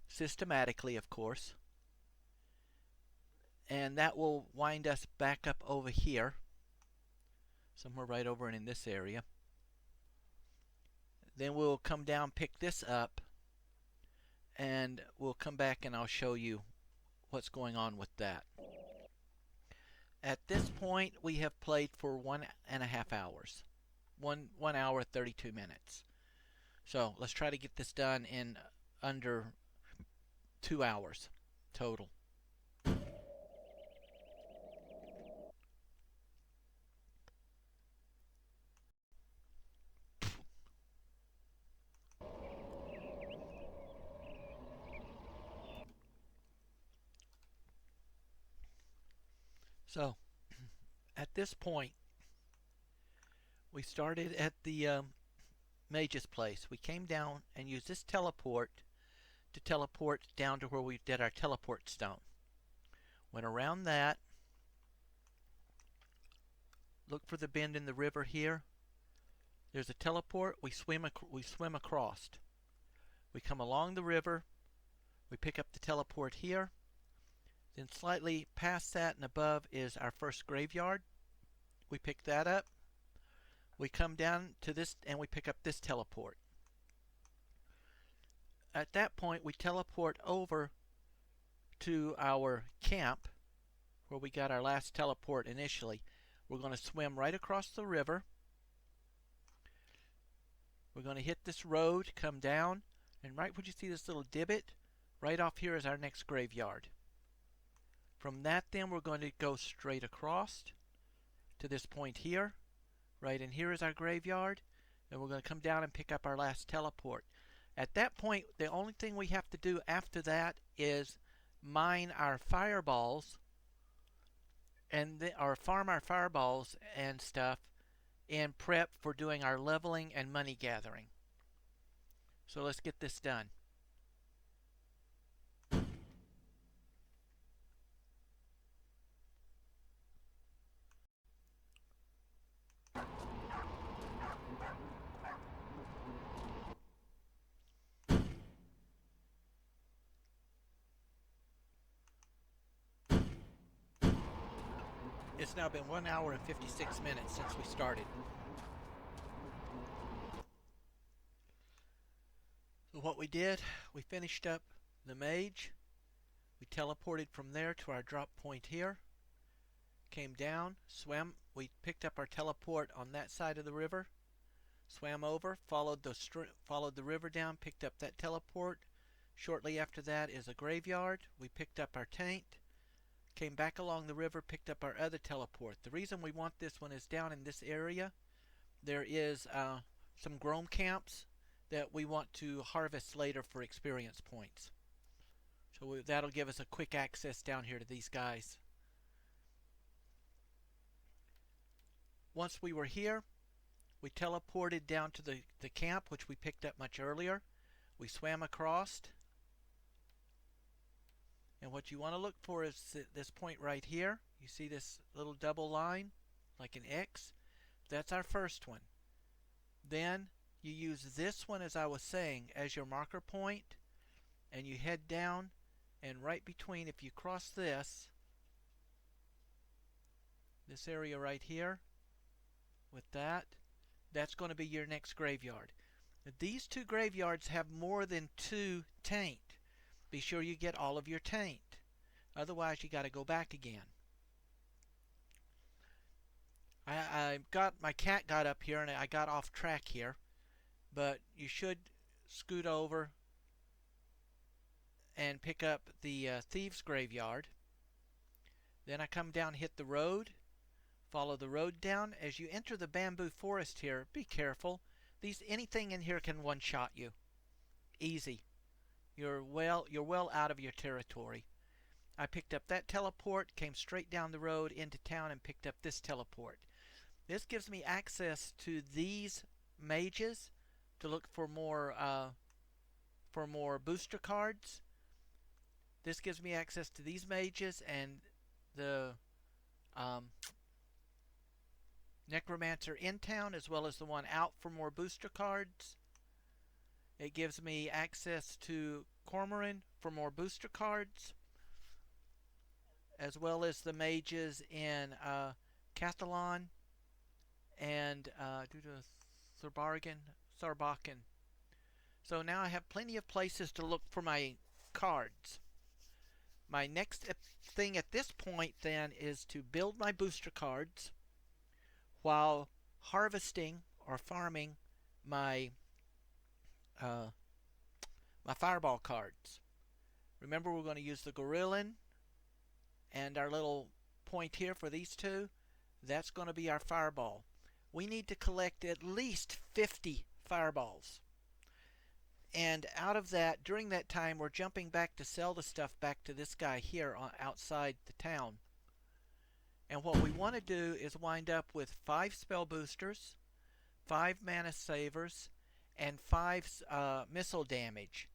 [SPEAKER 1] systematically, of course. And that will wind us back up over here, somewhere right over in this area. Then we'll come down, pick this up, and we'll come back and I'll show you what's going on with that. At this point, we have played for 1.5 hours. 1 hour 32 minutes. So let's try to get this done in under 2 hours total. So at this point, we started at the mage's place. We came down and used this teleport to teleport down to where we did our teleport stone. Went around that. Look for the bend in the river here. There's a teleport. We swim across. We come along the river. We pick up the teleport here. Then slightly past that and above is our first graveyard. We pick that up. We come down to this and we pick up this teleport. At that point, we teleport over to our camp where we got our last teleport initially. We're going to swim right across the river. We're going to hit this road, come down, and right where you see this little divot, right off here is our next graveyard. From that then we're going to go straight across to this point here. Right in here is our graveyard. And we're going to come down and pick up our last teleport. At that point, the only thing we have to do after that is mine our fireballs or farm our fireballs and stuff and prep for doing our leveling and money gathering. So let's get this done. It's now been 1 hour and 56 minutes since we started. So what we did, we finished up the mage. We teleported from there to our drop point here. Came down, swam. We picked up our teleport on that side of the river. Swam over, followed the river down, picked up that teleport. Shortly after that is a graveyard. We picked up our taint. Came back along the river, picked up our other teleport. The reason we want this one is down in this area. There is some Grome camps that we want to harvest later for experience points. So that'll give us a quick access down here to these guys. Once we were here, we teleported down to the camp, which we picked up much earlier. We swam across. And what you want to look for is this point right here. You see this little double line, like an X? That's our first one. Then you use this one, as I was saying, as your marker point, and you head down, and right between, if you cross this area right here, with that, that's going to be your next graveyard. Now, these two graveyards have more than 2 taint. Be sure you get all of your taint. Otherwise, you got to go back again. My cat got up here and I got off track here. But you should scoot over and pick up the Thieves' Graveyard. Then I come down, hit the road. Follow the road down. As you enter the bamboo forest here, be careful. Anything in here can one-shot you. Easy. You're well out of your territory. I picked up that teleport, came straight down the road into town and picked up this teleport. This gives me access to these mages to look for more booster cards. This gives me access to these mages and the Necromancer in town, as well as the one out for more booster cards. It gives me access to Cormoran for more booster cards, as well as the mages in Cathalon and Sarbacan. So now I have plenty of places to look for my cards. My next thing at this point then is to build my booster cards while harvesting or farming my my fireball cards. Remember, we're going to use the Gorillan and our little point here for these two. That's going to be our fireball. We need to collect at least 50 fireballs. And out of that, during that time, we're jumping back to sell the stuff back to this guy here outside the town. And what we want to do is wind up with 5 spell boosters, 5 mana savers, and 5 missile damage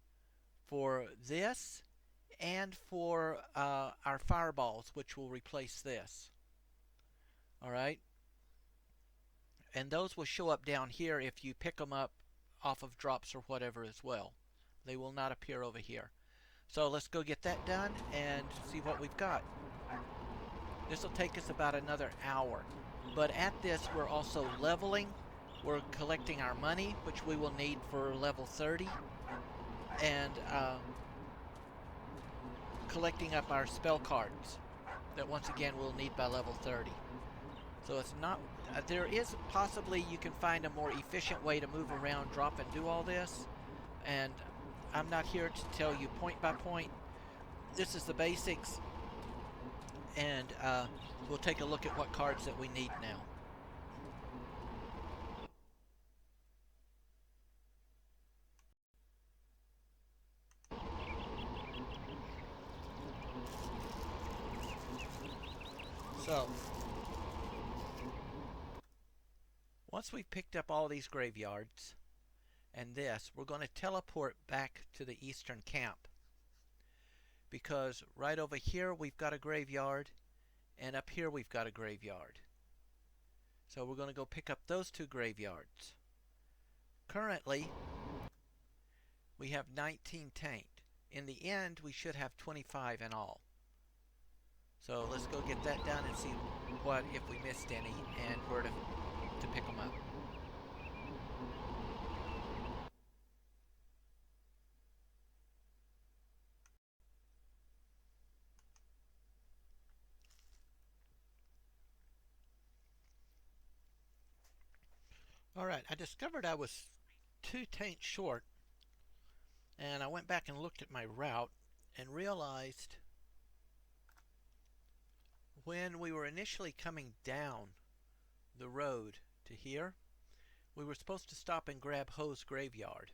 [SPEAKER 1] for this and for our fireballs, which will replace this. Alright? And those will show up down here if you pick them up off of drops or whatever as well. They will not appear over here. So let's go get that done and see what we've got. This will take us about another hour. But at this, we're also leveling. We're collecting our money, which we will need for level 30. And collecting up our spell cards that once again we'll need by level 30. So it's not... there is possibly you can find a more efficient way to move around, drop, and do all this. And I'm not here to tell you point by point. This is the basics. and we'll take a look at what cards that we need now. So, once we've picked up all these graveyards and this, we're going to teleport back to the eastern camp. Because right over here we've got a graveyard, and up here we've got a graveyard. So we're going to go pick up those two graveyards. Currently, we have 19 tanked. In the end, we should have 25 in all. So let's go get that done and see what, if we missed any, and where to pick them up. Alright, I discovered I was 2 tanks short, and I went back and looked at my route and realized when we were initially coming down the road to here, we were supposed to stop and grab Ho's graveyard.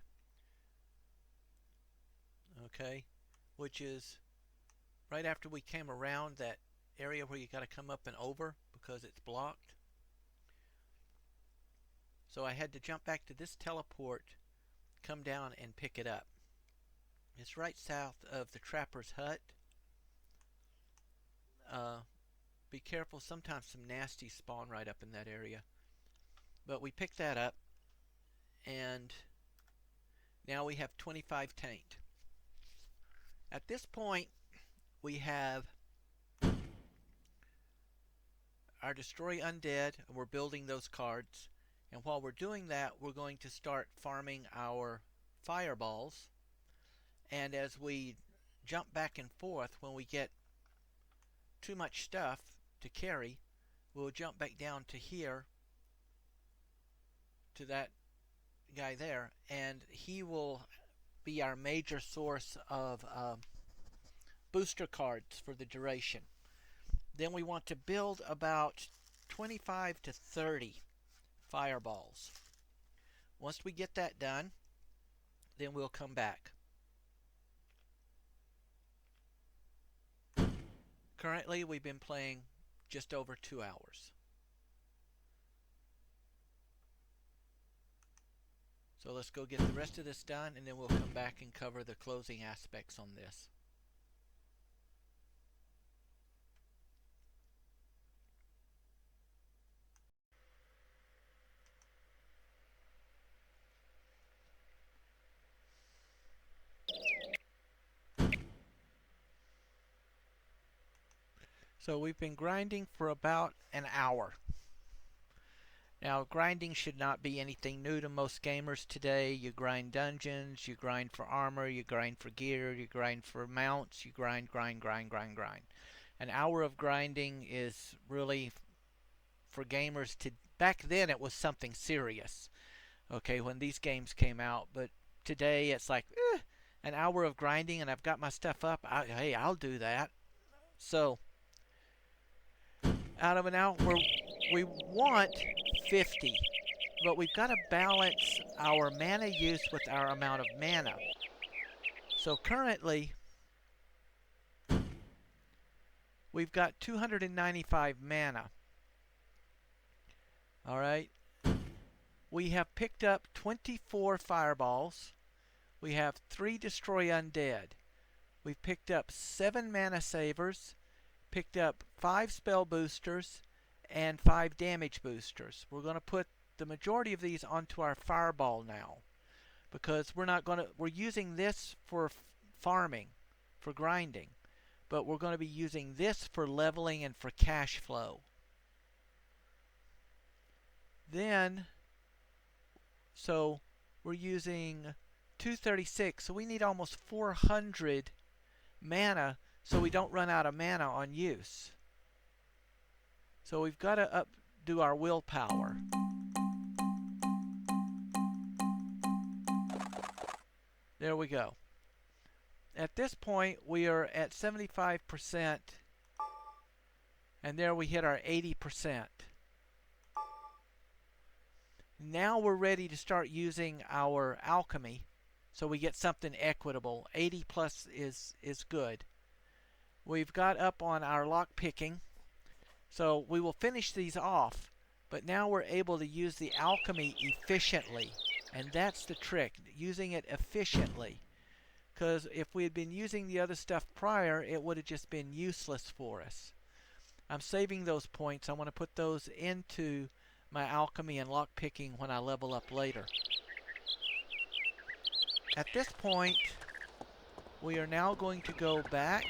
[SPEAKER 1] Okay, which is right after we came around that area where you got to come up and over because it's blocked. So I had to jump back to this teleport, come down and pick it up. It's right south of the trapper's hut. Be careful, sometimes some nasties spawn right up in that area. But we picked that up, and now we have 25 tanked. At this point, we have our Destroy Undead, and we're building those cards. And while we're doing that, we're going to start farming our fireballs. And as we jump back and forth, when we get too much stuff to carry, we'll jump back down to here, to that guy there, and he will be our major source of booster cards for the duration. Then we want to build about 25 to 30 fireballs. Once we get that done, then we'll come back. Currently, we've been playing just over 2 hours. So let's go get the rest of this done, and then we'll come back and cover the closing aspects on this. So we've been grinding for about an hour. Now, grinding should not be anything new to most gamers today. You grind dungeons, you grind for armor, you grind for gear, you grind for mounts, you grind. An hour of grinding is really for gamers to... Back then it was something serious, okay, when these games came out. But today it's like, an hour of grinding and I've got my stuff up. Hey, I'll do that. So, out of an hour, we want 50, but we've got to balance our mana use with our amount of mana. So currently, we've got 295 mana. Alright. We have picked up 24 fireballs. We have 3 Destroy Undead. We've picked up 7 mana savers, picked up 5 spell boosters, and 5 damage boosters. We're going to put the majority of these onto our fireball now, because we're using this for farming, for grinding, but we're going to be using this for leveling and for cash flow. Then, so we're using 236, so we need almost 400 mana so we don't run out of mana on use. So we've got to do our willpower. There we go. At this point, we are at 75% And there we hit our 80%. Now we're ready to start using our alchemy so we get something equitable. 80 plus is good. We've got up on our lock picking, so we will finish these off, but now we're able to use the alchemy efficiently, and that's the trick, using it efficiently, because if we had been using the other stuff prior, it would have just been useless for us. I'm saving those points. I want to put those into my alchemy and lock picking when I level up later. At this point, we are now going to go back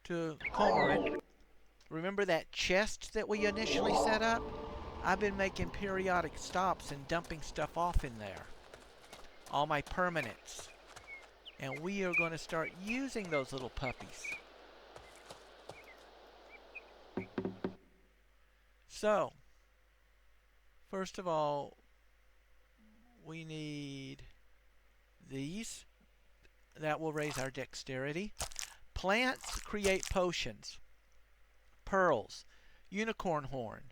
[SPEAKER 1] to Cormorant. Remember that chest that we initially set up? I've been making periodic stops and dumping stuff off in there. All my permanents. And we are going to start using those little puppies. So, first of all, we need these. That will raise our dexterity. Plants create potions. Pearls, unicorn horn,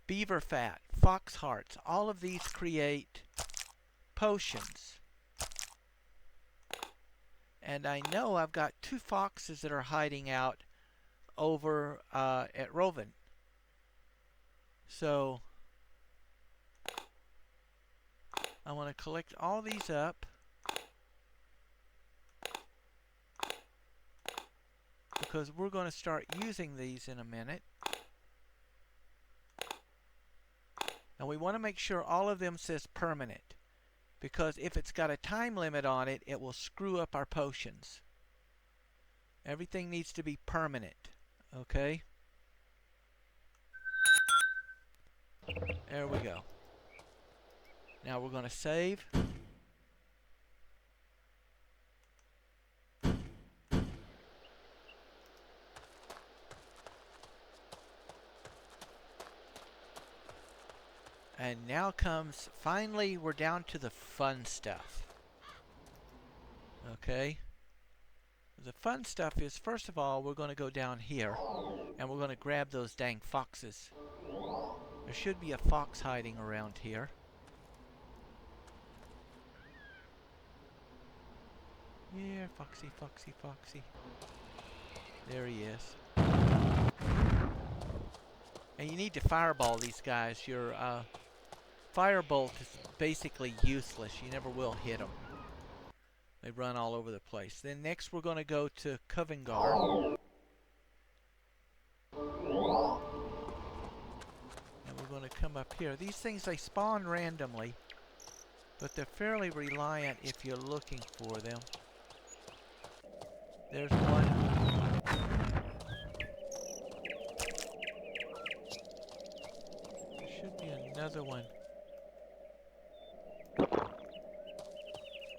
[SPEAKER 1] beaver fat, fox hearts. All of these create potions. And I know I've got 2 foxes that are hiding out over at Roven. So I want to collect all these up because we're going to start using these in a minute. And we want to make sure all of them says permanent, because if it's got a time limit on it, it will screw up our potions. Everything needs to be permanent. Okay? There we go. Now we're going to save. And now comes, finally, we're down to the fun stuff. Okay? The fun stuff is, first of all, we're going to go down here and we're going to grab those dang foxes. There should be a fox hiding around here. Yeah, foxy, foxy, foxy. There he is. And you need to fireball these guys. Your firebolt is basically useless. You never will hit them. They run all over the place. Then next we're going to go to Covengar. And we're going to come up here. These things, they spawn randomly, but they're fairly reliant if you're looking for them. There's one. There should be another one.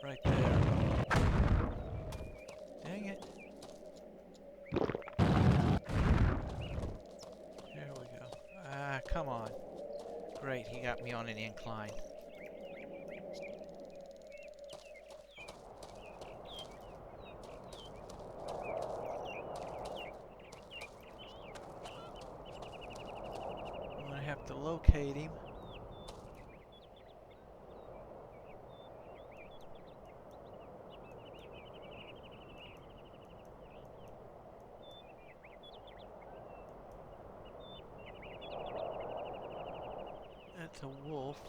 [SPEAKER 1] Right there. Dang it. There we go. Ah, come on. Great, he got me on an incline. I'm gonna have to locate him. That's a wolf.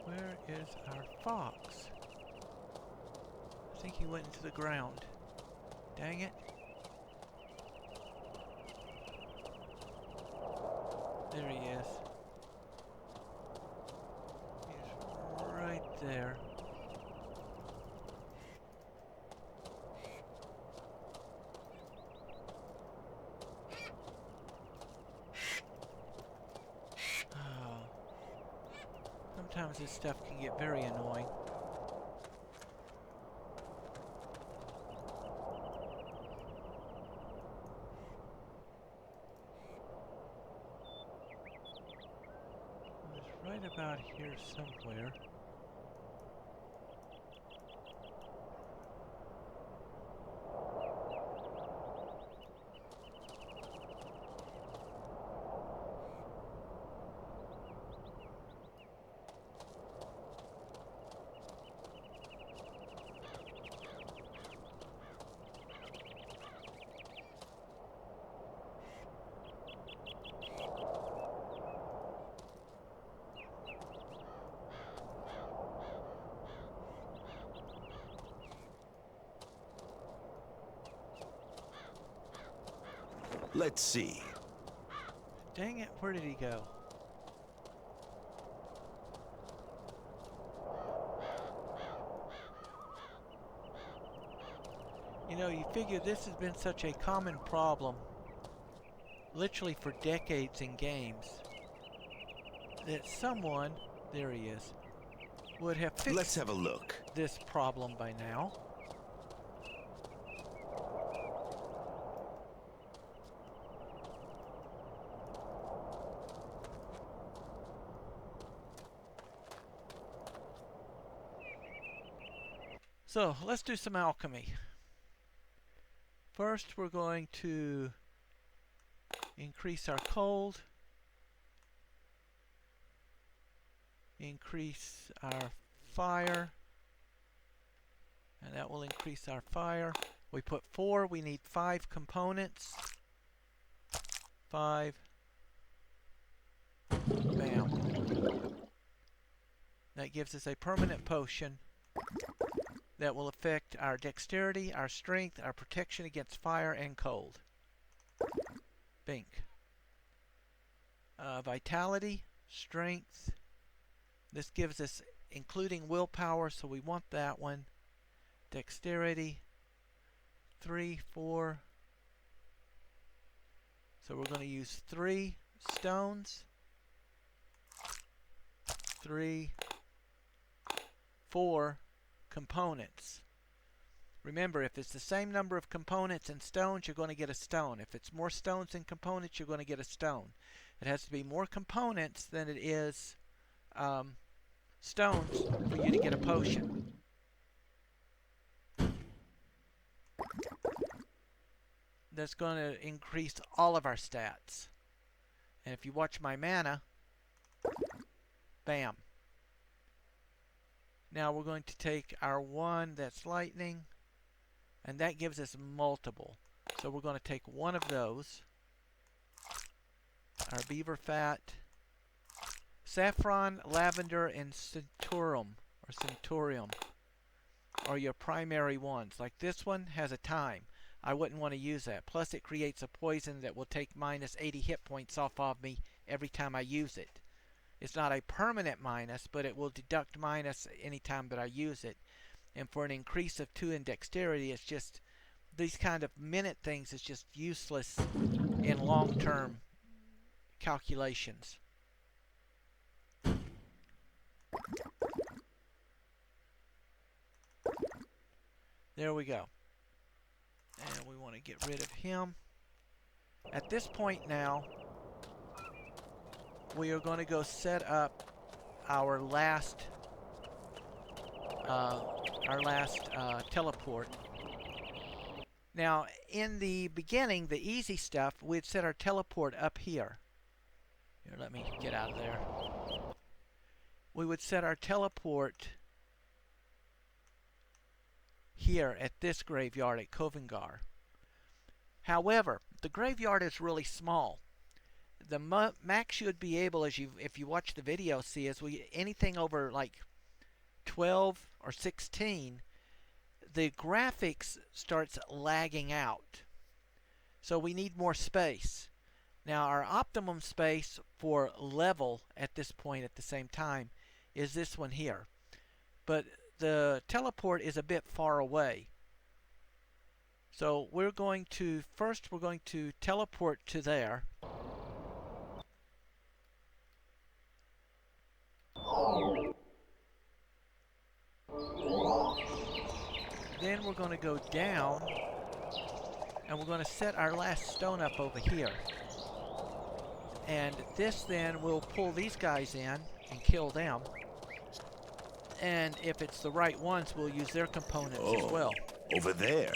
[SPEAKER 1] Where is our fox? I think he went into the ground. Dang it. There he is. He's right there. Sometimes this stuff can get very annoying. It's right about here somewhere.
[SPEAKER 2] Let's see.
[SPEAKER 1] Dang it, where did he go? You know, you figure this has been such a common problem, literally for decades in games, that someone, there he is, would have fixed
[SPEAKER 2] Let's have a look.
[SPEAKER 1] this problem by now. So, let's do some alchemy. First, we're going to increase our cold, increase our fire, and that will increase our fire. We put 4, we need 5 components. 5. Bam. That gives us a permanent potion that will affect our dexterity, our strength, our protection against fire and cold. Bink. Vitality, strength. This gives us including willpower, so we want that one. Dexterity, 3, 4. So we're going to use 3 stones. 3, 4 components. Remember, if it's the same number of components and stones, you're going to get a stone. If it's more stones than components, you're going to get a stone. It has to be more components than it is stones for you to get a potion. That's going to increase all of our stats. And if you watch my mana, bam. Now we're going to take our one that's lightning, and that gives us multiple. So we're going to take one of those, our beaver fat, saffron, lavender, and centurium are your primary ones. Like this one has a time. I wouldn't want to use that. Plus it creates a poison that will take minus 80 hit points off of me every time I use it. It's not a permanent minus, but it will deduct minus any time that I use it. And for an increase of 2 in dexterity, it's just, these kind of minute things is just useless in long-term calculations. There we go. And we want to get rid of him. At this point now, we are going to go set up our last teleport. Now, in the beginning, the easy stuff, we'd set our teleport up here. Here, let me get out of there. We would set our teleport here at this graveyard at Kovengar. However, the graveyard is really small. The max you'd be able, if you watch the video, see is anything over like 12 or 16, the graphics starts lagging out. So we need more space. Now our optimum space for level at this point at the same time is this one here. But the teleport is a bit far away. So we're going to teleport to there. Then we're going to go down and we're going to set our last stone up over here. And this then will pull these guys in and kill them. And if it's the right ones, we'll use their components as well.
[SPEAKER 2] Over there.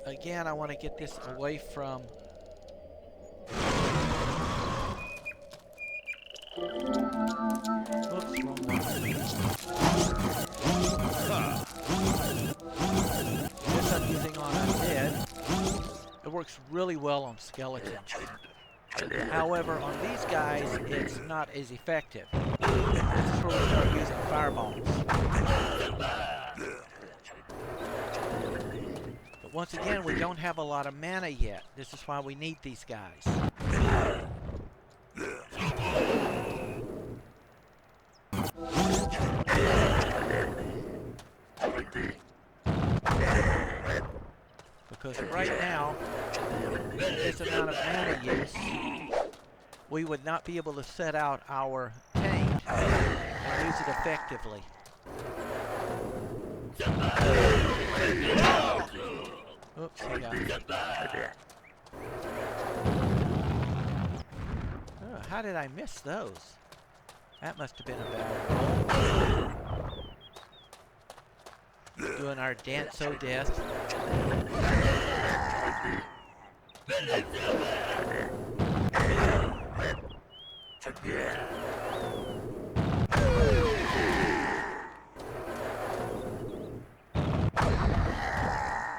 [SPEAKER 1] Again, I want to get this away from... Oops, wrong one. This I'm using on undead. It works really well on skeletons. However, on these guys, it's not as effective. This is where we start using fireballs. But once again, we don't have a lot of mana yet. This is why we need these guys. Because right now, with this amount of mana use, we would not be able to set out our tank and use it effectively. Oops, oh, how did I miss those? That must have been a bad roll. Doing our dance o' death.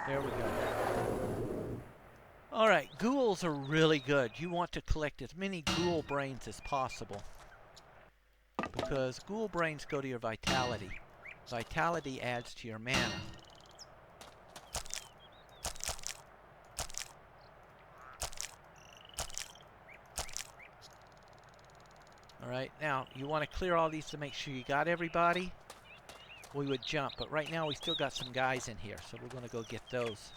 [SPEAKER 1] There we go. Alright, ghouls are really good. You want to collect as many ghoul brains as possible. Because ghoul brains go to your vitality. Vitality adds to your mana. Alright, now you want to clear all these to make sure you got everybody. We would jump, but right now we still got some guys in here, so we're going to go get those.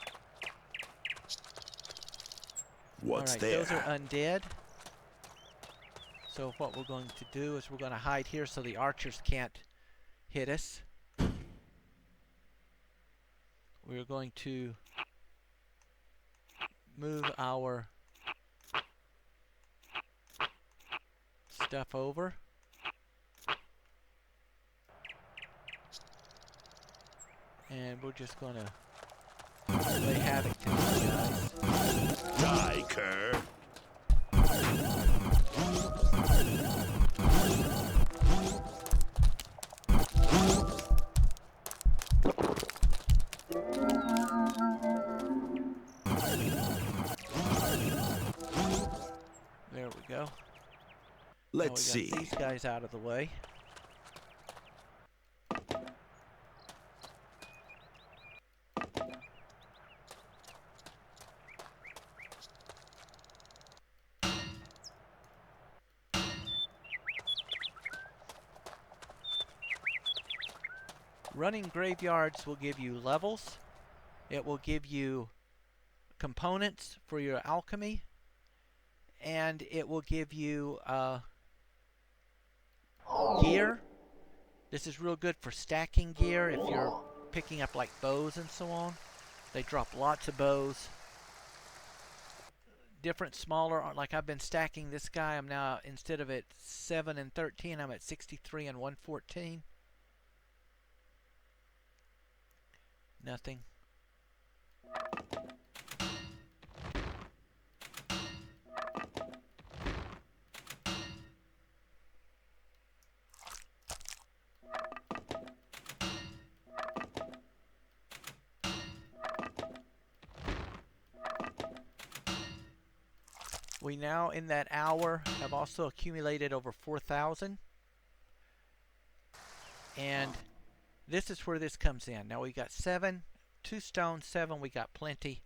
[SPEAKER 2] What's
[SPEAKER 1] Alright,
[SPEAKER 2] there?
[SPEAKER 1] those are undead. So what we're going to do is we're going to hide here so the archers can't hit us. We're going to move our stuff over. And we're just going to lay havoc to these guys.
[SPEAKER 2] Die, cur.
[SPEAKER 1] There we go.
[SPEAKER 2] Let's
[SPEAKER 1] now we
[SPEAKER 2] see.
[SPEAKER 1] got these guys out of the way. Running graveyards will give you levels. It will give you components for your alchemy. And it will give you gear. This is real good for stacking gear if you're picking up like bows and so on. They drop lots of bows. Different smaller, like I've been stacking this guy. I'm now, instead of at 7 and 13, I'm at 63 and 114. Nothing. We now, in that hour, have also accumulated over 4,000. And this is where this comes in. Now we got 7, 2 stone, 7, we got plenty.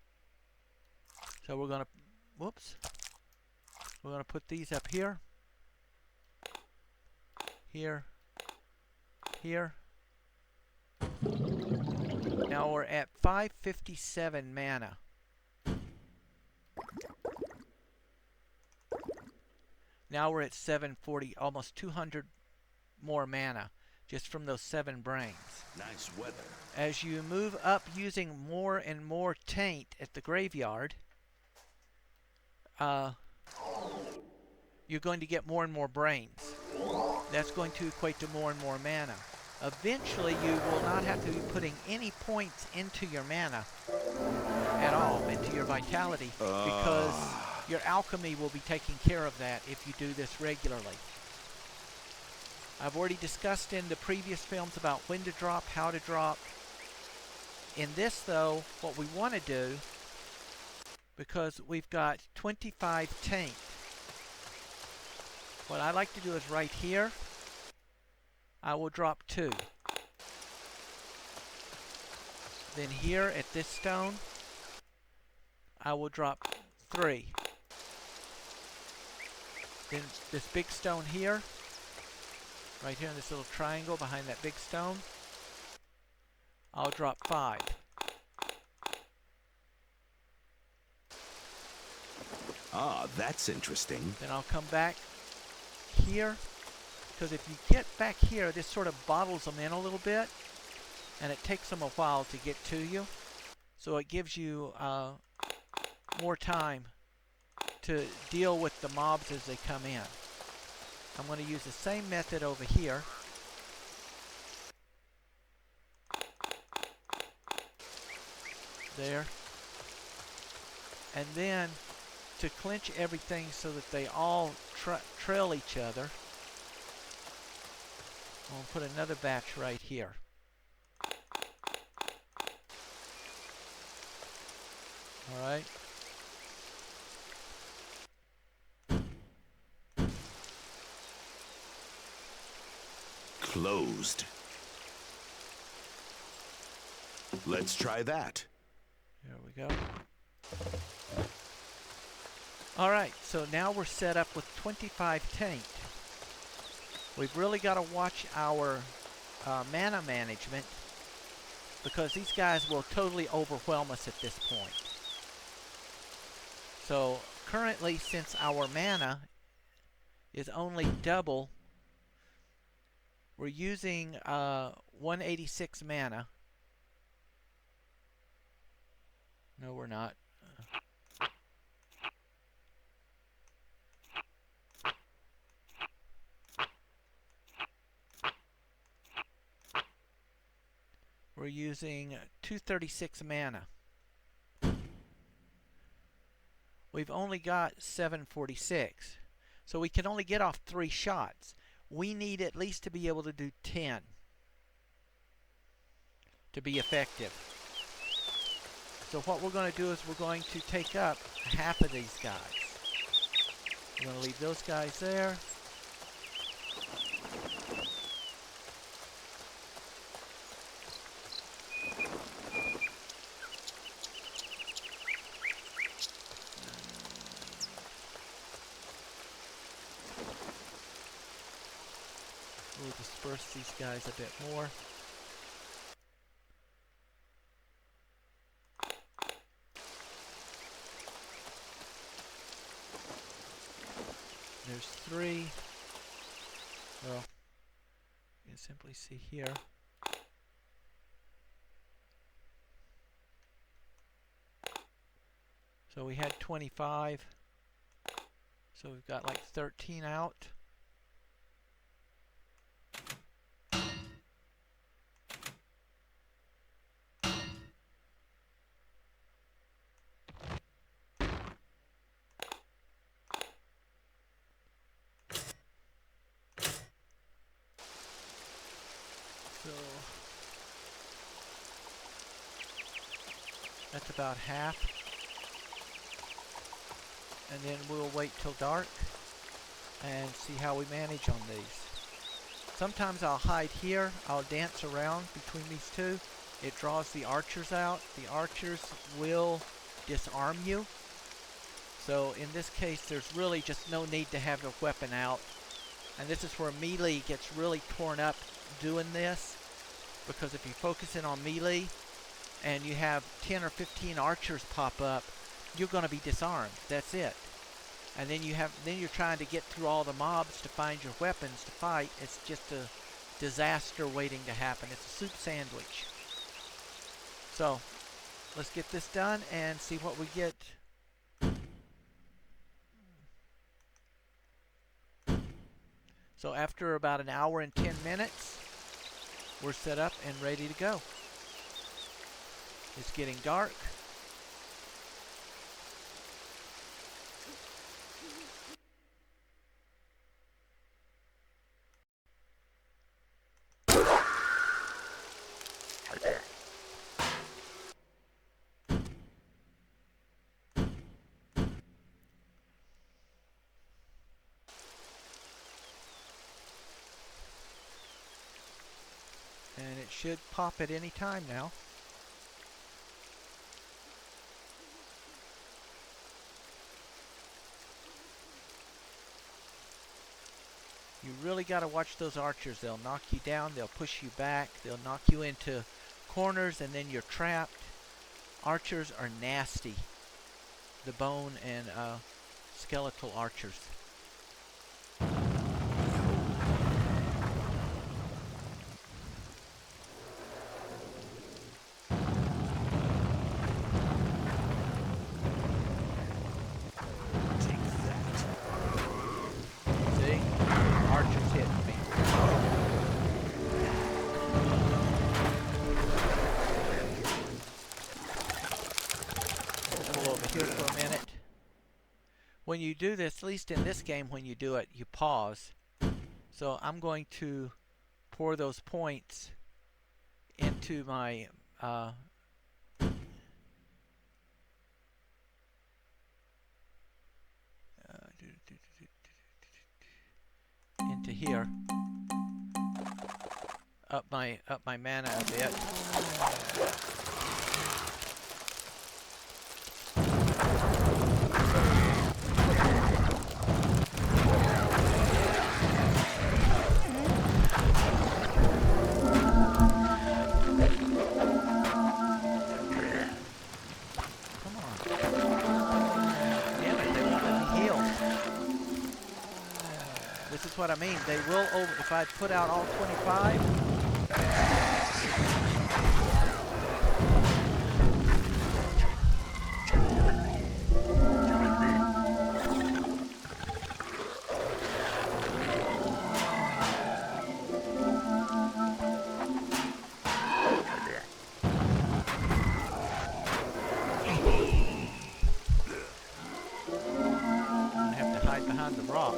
[SPEAKER 1] So we're gonna, whoops. We're gonna put these up here. Here. Here. Now we're at 557 mana. Now we're at 740, almost 200 more mana just from those 7 brains.
[SPEAKER 2] Nice weather.
[SPEAKER 1] As you move up using more and more taint at the graveyard, you're going to get more and more brains. That's going to equate to more and more mana. Eventually, you will not have to be putting any points into your mana at all, into your vitality, because your alchemy will be taking care of that if you do this regularly. I've already discussed in the previous films about when to drop, how to drop. In this, though, what we want to do, because we've got 25 taint, what I like to do is right here, I will drop 2. Then here at this stone, I will drop 3. Then this big stone here, right here in this little triangle behind that big stone, I'll drop 5.
[SPEAKER 2] Ah, that's interesting.
[SPEAKER 1] Then I'll come back here, because if you get back here, this sort of bottles them in a little bit, and it takes them a while to get to you. So it gives you more time to deal with the mobs as they come in. I'm going to use the same method over here. There. And then to clinch everything so that they all trail each other, I'll put another batch right here. Alright.
[SPEAKER 2] Closed. Let's try that.
[SPEAKER 1] There we go. Alright, so now we're set up with 25 taint. We've really got to watch our mana management, because these guys will totally overwhelm us at this point. So currently, since our mana is only double, we're using 186 mana. No, we're not. We're using 236 mana. We've only got 746. So we can only get off 3 shots. We need at least to be able to do 10 to be effective. So what we're going to do is we're going to take up half of these guys. We're going to leave those guys there. We'll disperse these guys a bit more. There's 3. Well, you can simply see here. So we had 25. So we've got like 13 out. So that's about half. And then we'll wait till dark and see how we manage on these. Sometimes I'll hide here. I'll dance around between these two. It draws the archers out. The archers will disarm you. So in this case, there's really just no need to have the weapon out. And this is where melee gets really torn up doing this, because if you focus in on melee and you have 10 or 15 archers pop up, you're going to be disarmed. That's it. And then you're trying to get through all the mobs to find your weapons to fight. It's just a disaster waiting to happen. It's a soup sandwich. So let's get this done and see what we get. So after about an hour and 10 minutes, we're set up and ready to go. It's getting dark. And it should pop at any time now. You really got to watch those archers. They'll knock you down, they'll push you back, they'll knock you into corners, and then you're trapped. Archers are nasty. The bone and skeletal archers. See? Archers hitting me. Pull over here for a minute. When you do this, at least in this game, when you do it, you pause. So I'm going to pour those points into my into here. Up my mana a bit. This is what I mean. They will over. If I put out all 25. I have to hide behind the rock.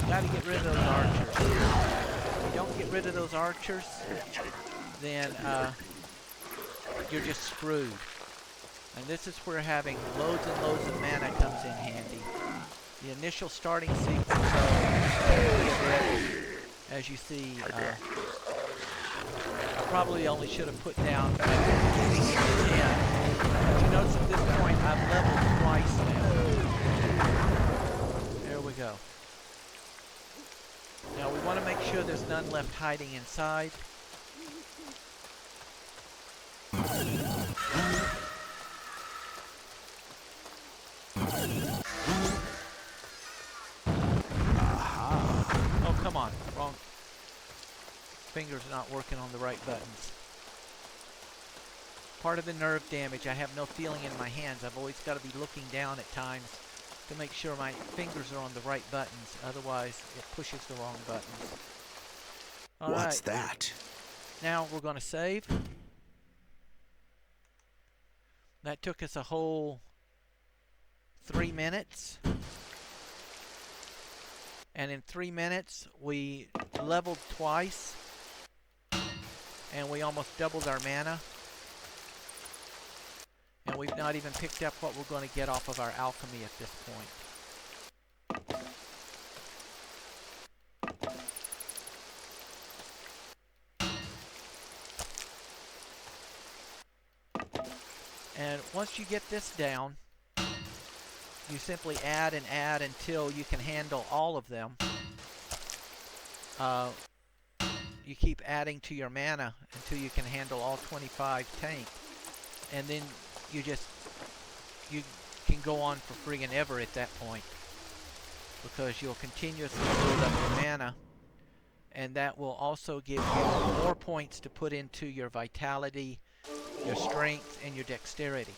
[SPEAKER 1] Gotta get rid of those archers. If you don't get rid of those archers, then you're just screwed. And this is where having loads and loads of mana comes in handy. The initial starting sequence, as you see, I probably only should have put down 10. But you notice at this point I've leveled twice now. There we go. Now we want to make sure there's none left hiding inside. Oh, come on. Wrong. Fingers are not working on the right buttons. Part of the nerve damage, I have no feeling in my hands. I've always got to be looking down at times to make sure my fingers are on the right buttons. Otherwise, it pushes the wrong buttons. All right.
[SPEAKER 2] What's that?
[SPEAKER 1] Now we're going to save. That took us a whole 3 minutes. And in 3 minutes, we leveled twice. And we almost doubled our mana. And we've not even picked up what we're going to get off of our alchemy at this point. And once you get this down, you simply add and add until you can handle all of them. You keep adding to your mana until you can handle all 25 tank. And then you can go on for friggin' ever at that point. Because you'll continuously build up your mana. And that will also give you more points to put into your vitality, your strength, and your dexterity.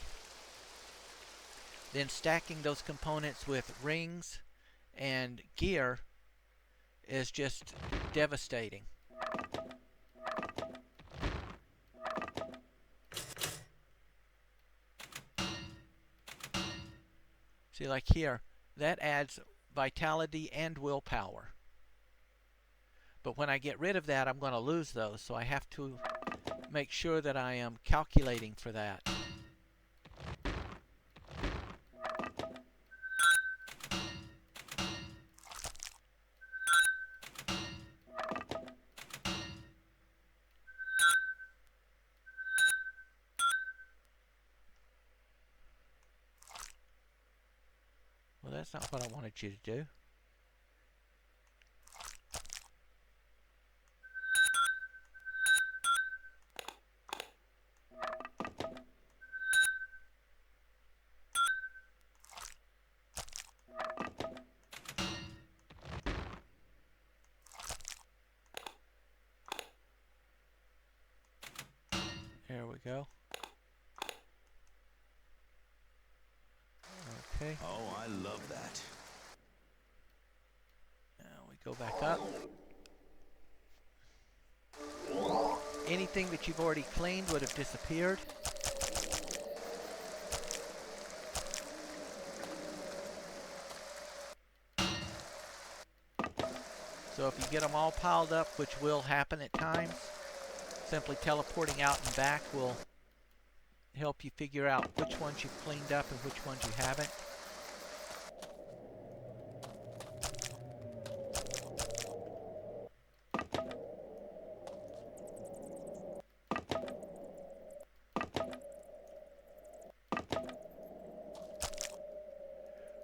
[SPEAKER 1] Then stacking those components with rings and gear is just devastating. See, like here, that adds vitality and willpower. But when I get rid of that, I'm going to lose those, so I have to make sure that I am calculating for that. That's not what I wanted you to do. There we go. Okay.
[SPEAKER 2] Oh, I love that.
[SPEAKER 1] Now we go back up. Anything that you've already cleaned would have disappeared. So if you get them all piled up, which will happen at times, simply teleporting out and back will help you figure out which ones you've cleaned up and which ones you haven't.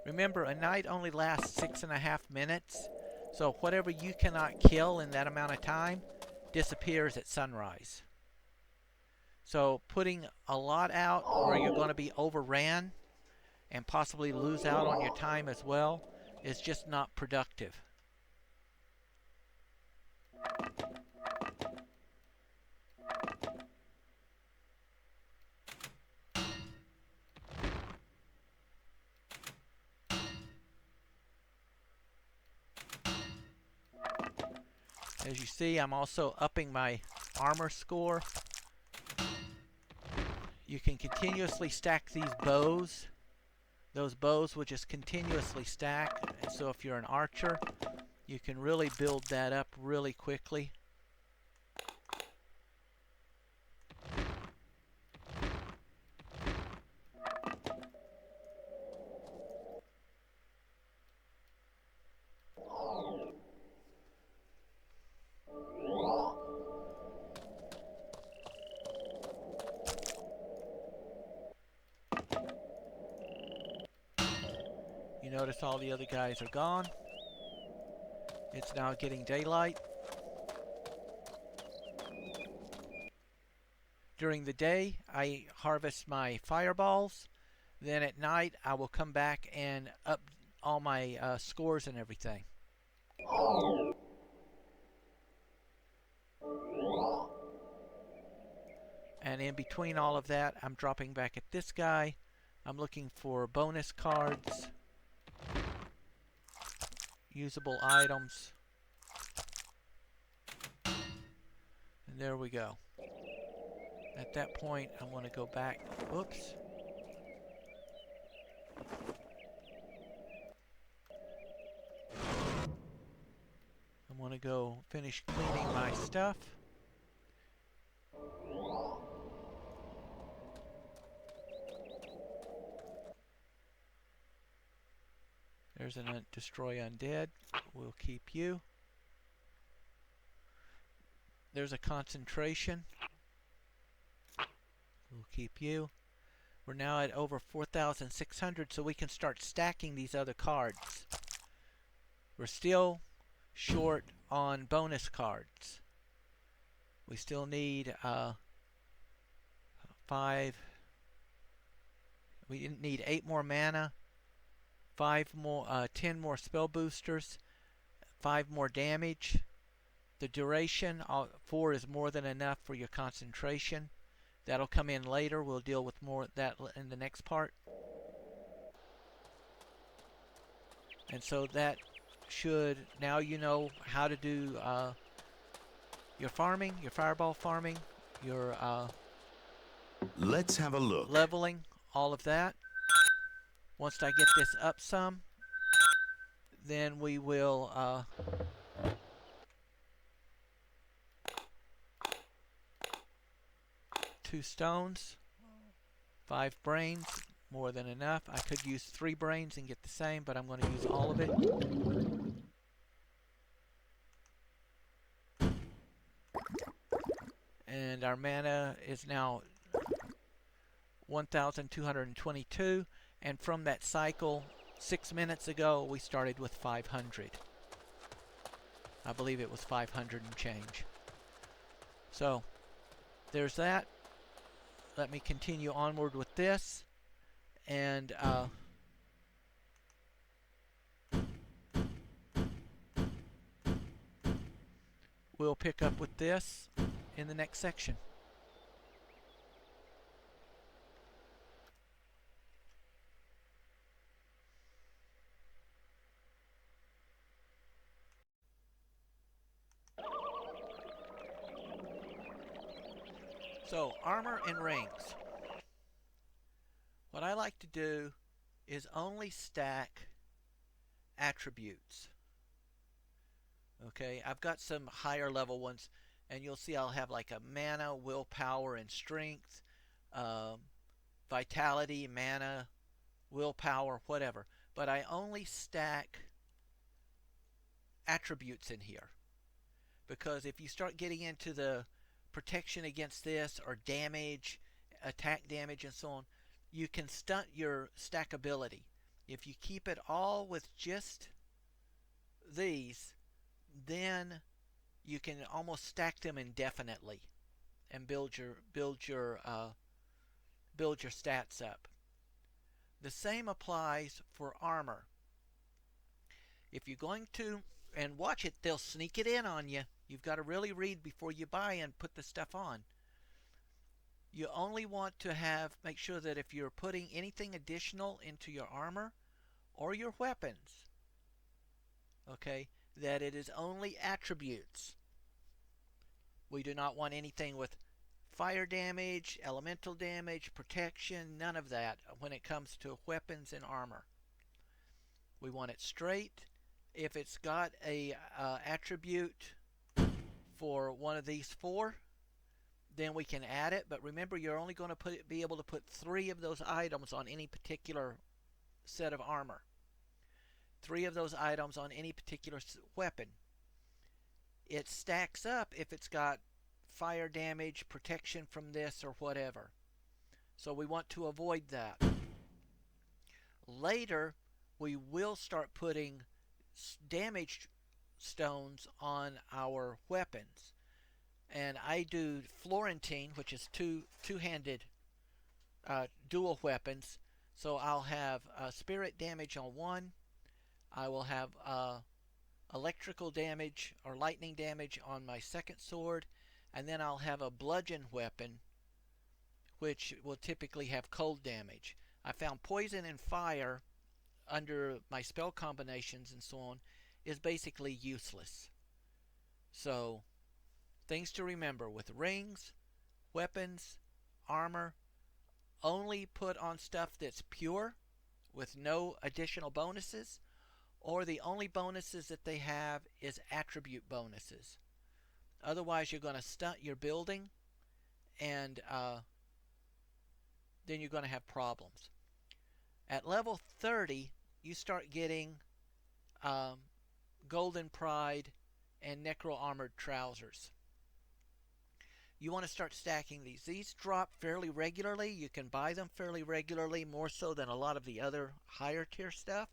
[SPEAKER 1] Remember, a night only lasts 6.5 minutes, so whatever you cannot kill in that amount of time disappears at sunrise. So putting a lot out where you're going to be overran and possibly lose out on your time as well is just not productive. As you see, I'm also upping my armor score. You can continuously stack these bows. Those bows will just continuously stack. So if you're an archer, you can really build that up really quickly. You notice all the other guys are gone. It's now getting daylight. During the day, I harvest my fireballs. Then at night, I will come back and up all my scores and everything. And in between all of that, I'm dropping back at this guy. I'm looking for bonus cards, usable items. And there we go. At that point, I want to go back. Oops. I want to go finish cleaning my stuff. There's an destroy undead. We'll keep you. There's a concentration. We'll keep you. We're now at over 4,600, so we can start stacking these other cards. We're still short on bonus cards. We still need 5. We didn't need 8 more mana, 5 more, 10 more spell boosters, 5 more damage. The duration, 4 is more than enough for your concentration. That'll come in later. We'll deal with more of that in the next part. And so that should, now you know how to do your farming, your fireball farming, your
[SPEAKER 2] Let's have a look.
[SPEAKER 1] leveling, all of that. Once I get this up some, then we will 2 stones, 5 brains, more than enough. I could use 3 brains and get the same, but I'm going to use all of it. And our mana is now 1,222, and from that cycle 6 minutes ago we started with 500. I believe it was 500 and change. So there's that. Let me continue onward with this, and we'll pick up with this in the next section. So, armor and rings. What I like to do is only stack attributes. Okay, I've got some higher level ones, and you'll see I'll have like a mana, willpower, and strength, um, vitality, mana, willpower, whatever. But I only stack attributes in here, because if you start getting into the protection against this or damage, attack damage, and so on, you can stunt your stackability. If you keep it all with just these, then you can almost stack them indefinitely and build your stats up. The same applies for armor. If you're going to, and watch it, they'll sneak it in on you. You've got to really read before you buy and put the stuff on. You only want to make sure that if you're putting anything additional into your armor or your weapons, okay, that it is only attributes. We do not want anything with fire damage, elemental damage, protection, none of that when it comes to weapons and armor. We want it straight. If it's got a attribute for one of these four, then we can add it. But remember, you're only going to be able to put 3 of those items on any particular set of armor. 3 of those items on any particular weapon. It stacks up if it's got fire damage, protection from this, or whatever. So we want to avoid that. Later, we will start putting damage stones on our weapons. And I do Florentine, which is two-handed dual weapons. So I'll have spirit damage on one. I will have electrical damage or lightning damage on my second sword, and then I'll have a bludgeon weapon, which will typically have cold damage. I found poison and fire under my spell combinations and so on is basically useless. So things to remember with rings, weapons, armor, only put on stuff that's pure with no additional bonuses, or the only bonuses that they have is attribute bonuses. Otherwise, you're going to stunt your building, and then you're going to have problems. At level 30, you start getting Golden Pride and Necro Armored Trousers. You want to start stacking these. These drop fairly regularly. You can buy them fairly regularly, more so than a lot of the other higher tier stuff.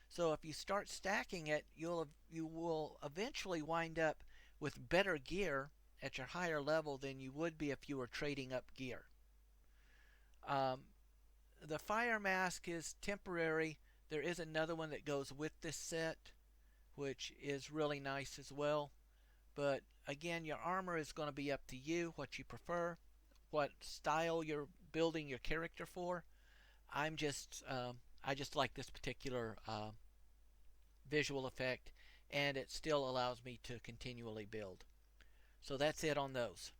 [SPEAKER 1] So if you start stacking it, you will eventually wind up with better gear at your higher level than you would be if you were trading up gear. The fire mask is temporary. There is another one that goes with this set, which is really nice as well. But again, your armor is going to be up to you, what you prefer, what style you're building your character for. I just like this particular visual effect, and it still allows me to continually build. So that's it on those.